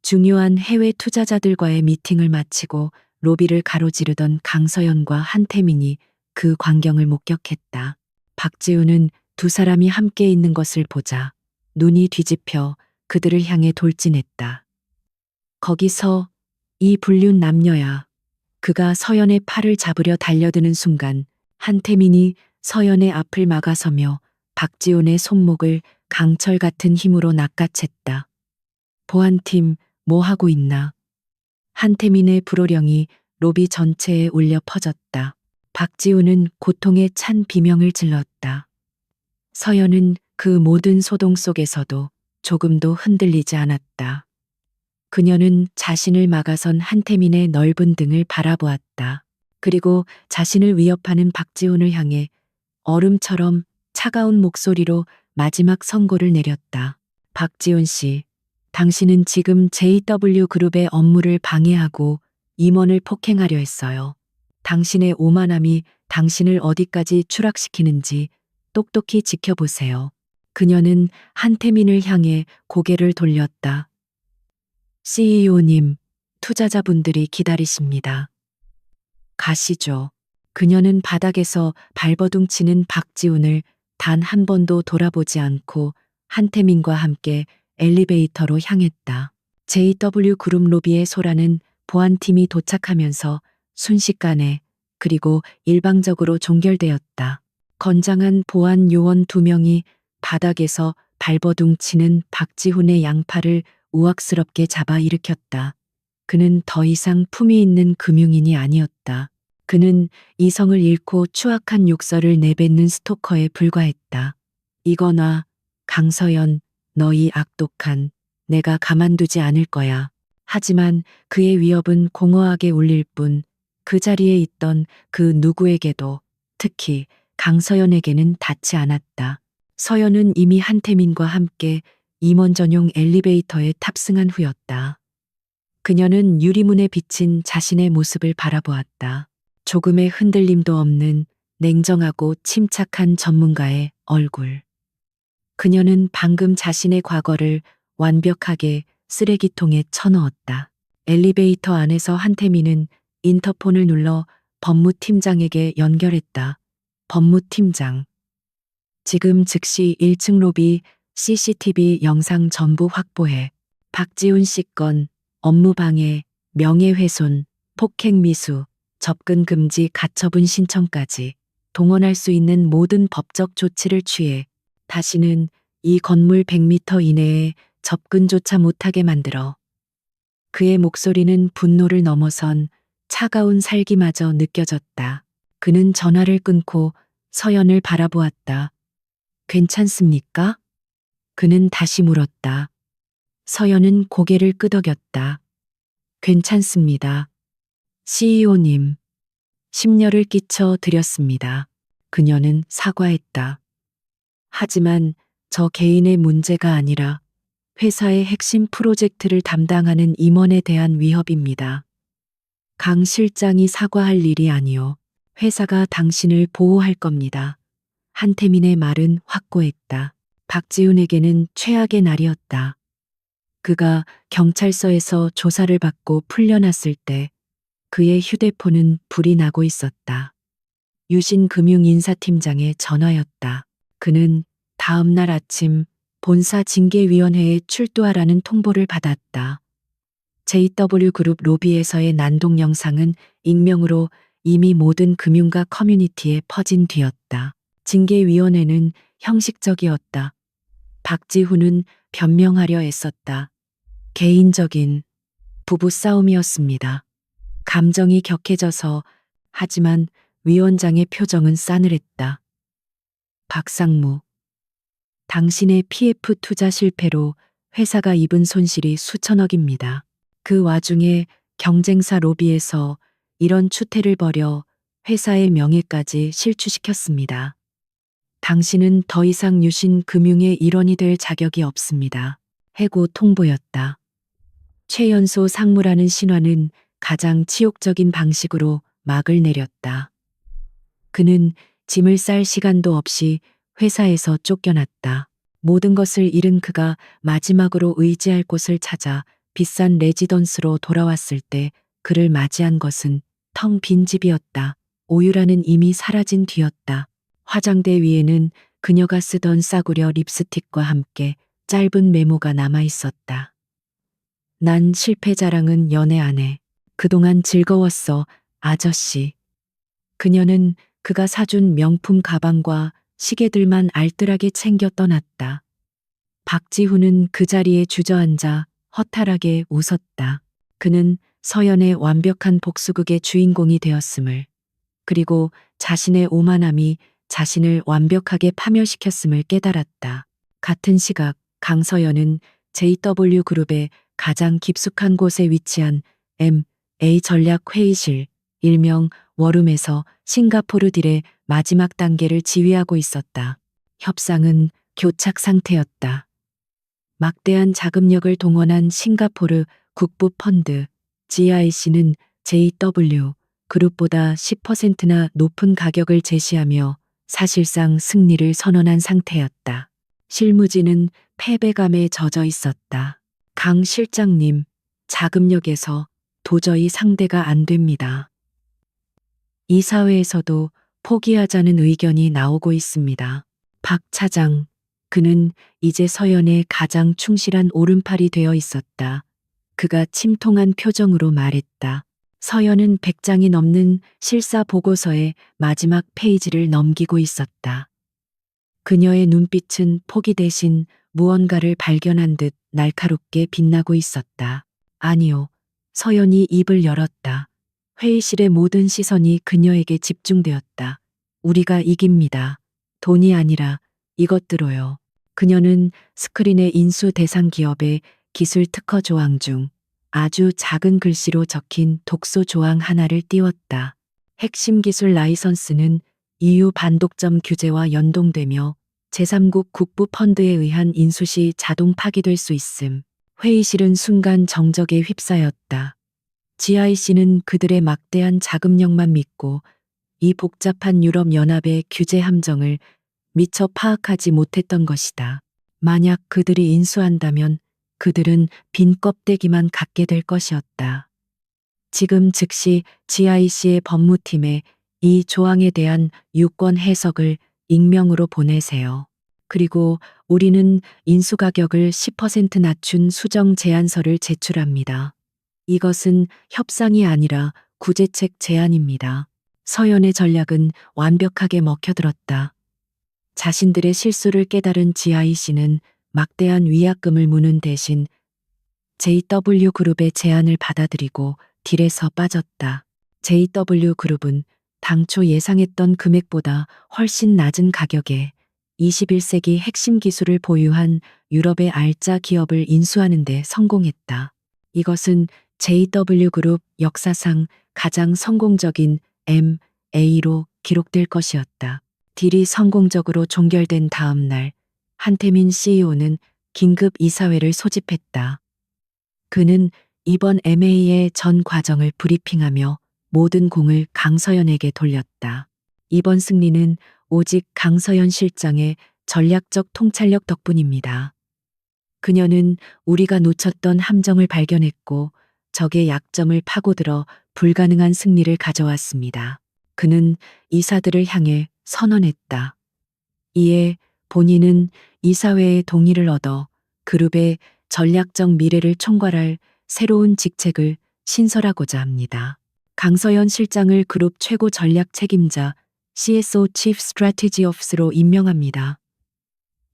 Speaker 1: 중요한 해외 투자자들과의 미팅을 마치고 로비를 가로지르던 강서연과 한태민이 그 광경을 목격했다. 박지훈은 두 사람이 함께 있는 것을 보자 눈이 뒤집혀 그들을 향해 돌진했다. 거기서 이 불륜 남녀야. 그가 서연의 팔을 잡으려 달려드는 순간 한태민이 서연의 앞을 막아서며 박지훈의 손목을 강철 같은 힘으로 낚아챘다. 보안팀 뭐 하고 있나? 한태민의 불호령이 로비 전체에 울려 퍼졌다. 박지훈은 고통에 찬 비명을 질렀다. 서연은 그 모든 소동 속에서도 조금도 흔들리지 않았다. 그녀는 자신을 막아선 한태민의 넓은 등을 바라보았다. 그리고 자신을 위협하는 박지훈을 향해 얼음처럼 차가운 목소리로 마지막 선고를 내렸다. 박지훈 씨, 당신은 지금 JW그룹의 업무를 방해하고 임원을 폭행하려 했어요. 당신의 오만함이 당신을 어디까지 추락시키는지 똑똑히 지켜보세요. 그녀는 한태민을 향해 고개를 돌렸다. CEO님, 투자자분들이 기다리십니다. 가시죠. 그녀는 바닥에서 발버둥치는 박지훈을 단 한 번도 돌아보지 않고 한태민과 함께 엘리베이터로 향했다. JW그룹 로비의 소라는 보안팀이 도착하면서 순식간에 그리고 일방적으로 종결되었다. 건장한 보안 요원 2명이 바닥에서 발버둥치는 박지훈의 양팔을 우악스럽게 잡아 일으켰다. 그는 더 이상 품위 있는 금융인이 아니었다. 그는 이성을 잃고 추악한 욕설을 내뱉는 스토커에 불과했다. 이거나 강서연, 너희 악독한, 내가 가만두지 않을 거야. 하지만 그의 위협은 공허하게 울릴 뿐 그 자리에 있던 그 누구에게도 특히 강서연에게는 닿지 않았다. 서연은 이미 한태민과 함께 임원 전용 엘리베이터에 탑승한 후였다. 그녀는 유리문에 비친 자신의 모습을 바라보았다. 조금의 흔들림도 없는 냉정하고 침착한 전문가의 얼굴. 그녀는 방금 자신의 과거를 완벽하게 쓰레기통에 쳐넣었다. 엘리베이터 안에서 한태민은 인터폰을 눌러 법무팀장에게 연결했다. 법무팀장. 지금 즉시 1층 로비 CCTV 영상 전부 확보해. 박지훈 씨 건, 업무방해, 명예훼손, 폭행미수, 접근 금지 가처분 신청까지 동원할 수 있는 모든 법적 조치를 취해 다시는 이 건물 100m 이내에 접근조차 못하게 만들어. 그의 목소리는 분노를 넘어선 차가운 살기마저 느껴졌다. 그는 전화를 끊고 서연을 바라보았다. 괜찮습니까? 그는 다시 물었다. 서연은 고개를 끄덕였다. 괜찮습니다. CEO님. 심려를 끼쳐 드렸습니다. 그녀는 사과했다. 하지만 저 개인의 문제가 아니라 회사의 핵심 프로젝트를 담당하는 임원에 대한 위협입니다. 강 실장이 사과할 일이 아니요. 회사가 당신을 보호할 겁니다. 한태민의 말은 확고했다. 박지훈에게는 최악의 날이었다. 그가 경찰서에서 조사를 받고 풀려났을 때 그의 휴대폰은 불이 나고 있었다. 유신 금융인사팀장의 전화였다. 그는 다음 날 아침 본사 징계위원회에 출두하라는 통보를 받았다. JW그룹 로비에서의 난동 영상은 익명으로 이미 모든 금융가 커뮤니티에 퍼진 뒤였다. 징계위원회는 형식적이었다. 박지훈은 변명하려 애썼다. 개인적인 부부싸움이었습니다. 감정이 격해져서 하지만 위원장의 표정은 싸늘했다. 박상무. 당신의 PF 투자 실패로 회사가 입은 손실이 수천억입니다. 그 와중에 경쟁사 로비에서 이런 추태를 벌여 회사의 명예까지 실추시켰습니다. 당신은 더 이상 유신 금융의 일원이 될 자격이 없습니다. 해고 통보였다. 최연소 상무라는 신화는 가장 치욕적인 방식으로 막을 내렸다. 그는 짐을 쌀 시간도 없이 회사에서 쫓겨났다. 모든 것을 잃은 그가 마지막으로 의지할 곳을 찾아 비싼 레지던스로 돌아왔을 때 그를 맞이한 것은 텅 빈 집이었다. 오유라는 이미 사라진 뒤였다. 화장대 위에는 그녀가 쓰던 싸구려 립스틱과 함께 짧은 메모가 남아 있었다. 난 실패 자랑은 연애 안 해. 그동안 즐거웠어, 아저씨. 그녀는 그가 사준 명품 가방과 시계들만 알뜰하게 챙겨 떠났다. 박지훈은 그 자리에 주저앉아 허탈하게 웃었다. 그는 서연의 완벽한 복수극의 주인공이 되었음을, 그리고 자신의 오만함이 자신을 완벽하게 파멸시켰음을 깨달았다. 같은 시각 강서연은 JW그룹의 가장 깊숙한 곳에 위치한 MA 전략회의실, 일명 워룸에서 싱가포르 딜의 마지막 단계를 지휘하고 있었다. 협상은 교착 상태였다. 막대한 자금력을 동원한 싱가포르 국부 펀드 GIC는 JW 그룹보다 10%나 높은 가격을 제시하며 사실상 승리를 선언한 상태였다. 실무진은 패배감에 젖어 있었다. 강 실장님, 자금력에서 도저히 상대가 안 됩니다. 이 사회에서도 포기하자는 의견이 나오고 있습니다. 박 차장, 그는 이제 서연의 가장 충실한 오른팔이 되어 있었다. 그가 침통한 표정으로 말했다. 서연은 100장이 넘는 실사 보고서의 마지막 페이지를 넘기고 있었다. 그녀의 눈빛은 포기 대신 무언가를 발견한 듯 날카롭게 빛나고 있었다. 아니요. 서연이 입을 열었다. 회의실의 모든 시선이 그녀에게 집중되었다. 우리가 이깁니다. 돈이 아니라 이것들로요. 그녀는 스크린에 인수 대상 기업의 기술 특허 조항 중 아주 작은 글씨로 적힌 독소 조항 하나를 띄웠다. 핵심 기술 라이선스는 EU 반독점 규제와 연동되며 제3국 국부 펀드에 의한 인수 시 자동 파기될 수 있음. 회의실은 순간 정적에 휩싸였다. GIC는 그들의 막대한 자금력만 믿고 이 복잡한 유럽연합의 규제 함정을 미처 파악하지 못했던 것이다. 만약 그들이 인수한다면 그들은 빈 껍데기만 갖게 될 것이었다. 지금 즉시 GIC의 법무팀에 이 조항에 대한 유권 해석을 익명으로 보내세요. 그리고 우리는 인수 가격을 10% 낮춘 수정 제안서를 제출합니다. 이것은 협상이 아니라 구제책 제안입니다. 서연의 전략은 완벽하게 먹혀들었다. 자신들의 실수를 깨달은 GIC는 막대한 위약금을 무는 대신 JW그룹의 제안을 받아들이고 딜에서 빠졌다. JW그룹은 당초 예상했던 금액보다 훨씬 낮은 가격에 21세기 핵심 기술을 보유한 유럽의 알짜 기업을 인수하는 데 성공했다. 이것은 JW그룹 역사상 가장 성공적인 M&A로 기록될 것이었다. 딜이 성공적으로 종결된 다음 날 한태민 CEO는 긴급 이사회를 소집했다. 그는 이번 M&A의 전 과정을 브리핑하며 모든 공을 강서연에게 돌렸다. 이번 승리는 오직 강서연 실장의 전략적 통찰력 덕분입니다. 그녀는 우리가 놓쳤던 함정을 발견했고 적의 약점을 파고들어 불가능한 승리를 가져왔습니다. 그는 이사들을 향해 선언했다. 이에 본인은 이사회의 동의를 얻어 그룹의 전략적 미래를 총괄할 새로운 직책을 신설하고자 합니다. 강서연 실장을 그룹 최고 전략 책임자 CSO Chief Strategy Officer로 임명합니다.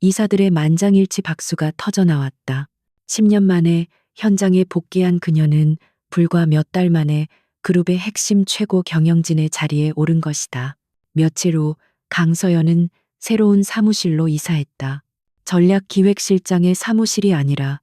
Speaker 1: 이사들의 만장일치 박수가 터져 나왔다. 10년 만에 현장에 복귀한 그녀는 불과 몇 달 만에 그룹의 핵심 최고 경영진의 자리에 오른 것이다. 며칠 후 강서연은 새로운 사무실로 이사했다. 전략기획실장의 사무실이 아니라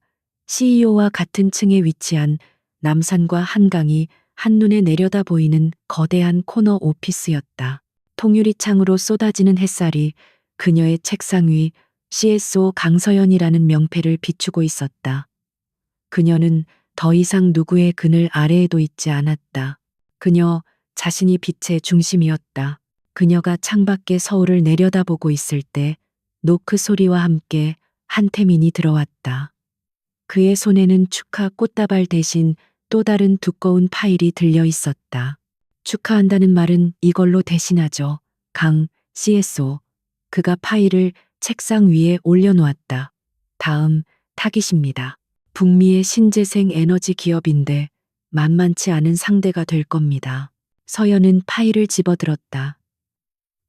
Speaker 1: CEO와 같은 층에 위치한 남산과 한강이 한눈에 내려다 보이는 거대한 코너 오피스였다. 통유리창으로 쏟아지는 햇살이 그녀의 책상 위 CSO 강서연이라는 명패를 비추고 있었다. 그녀는 더 이상 누구의 그늘 아래에도 있지 않았다. 그녀 자신이 빛의 중심이었다. 그녀가 창밖에 서울을 내려다보고 있을 때 노크 소리와 함께 한태민이 들어왔다. 그의 손에는 축하 꽃다발 대신 또 다른 두꺼운 파일이 들려 있었다. 축하한다는 말은 이걸로 대신하죠. 강 CSO. 그가 파일을 책상 위에 올려놓았다. 다음 타깃입니다. 북미의 신재생 에너지 기업인데 만만치 않은 상대가 될 겁니다. 서연은 파일을 집어들었다.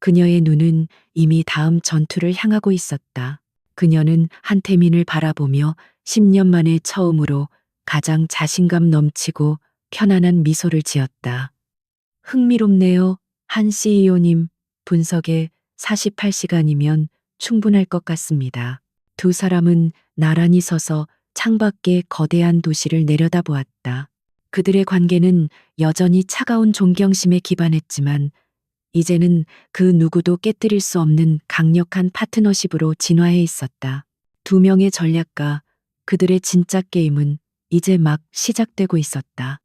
Speaker 1: 그녀의 눈은 이미 다음 전투를 향하고 있었다. 그녀는 한태민을 바라보며 10년 만에 처음으로 가장 자신감 넘치고 편안한 미소를 지었다. 흥미롭네요. 한 CEO님, 분석에 48시간이면 충분할 것 같습니다. 두 사람은 나란히 서서 창밖의 거대한 도시를 내려다보았다. 그들의 관계는 여전히 차가운 존경심에 기반했지만 이제는 그 누구도 깨뜨릴 수 없는 강력한 파트너십으로 진화해 있었다. 두 명의 전략가, 그들의 진짜 게임은 이제 막 시작되고 있었다.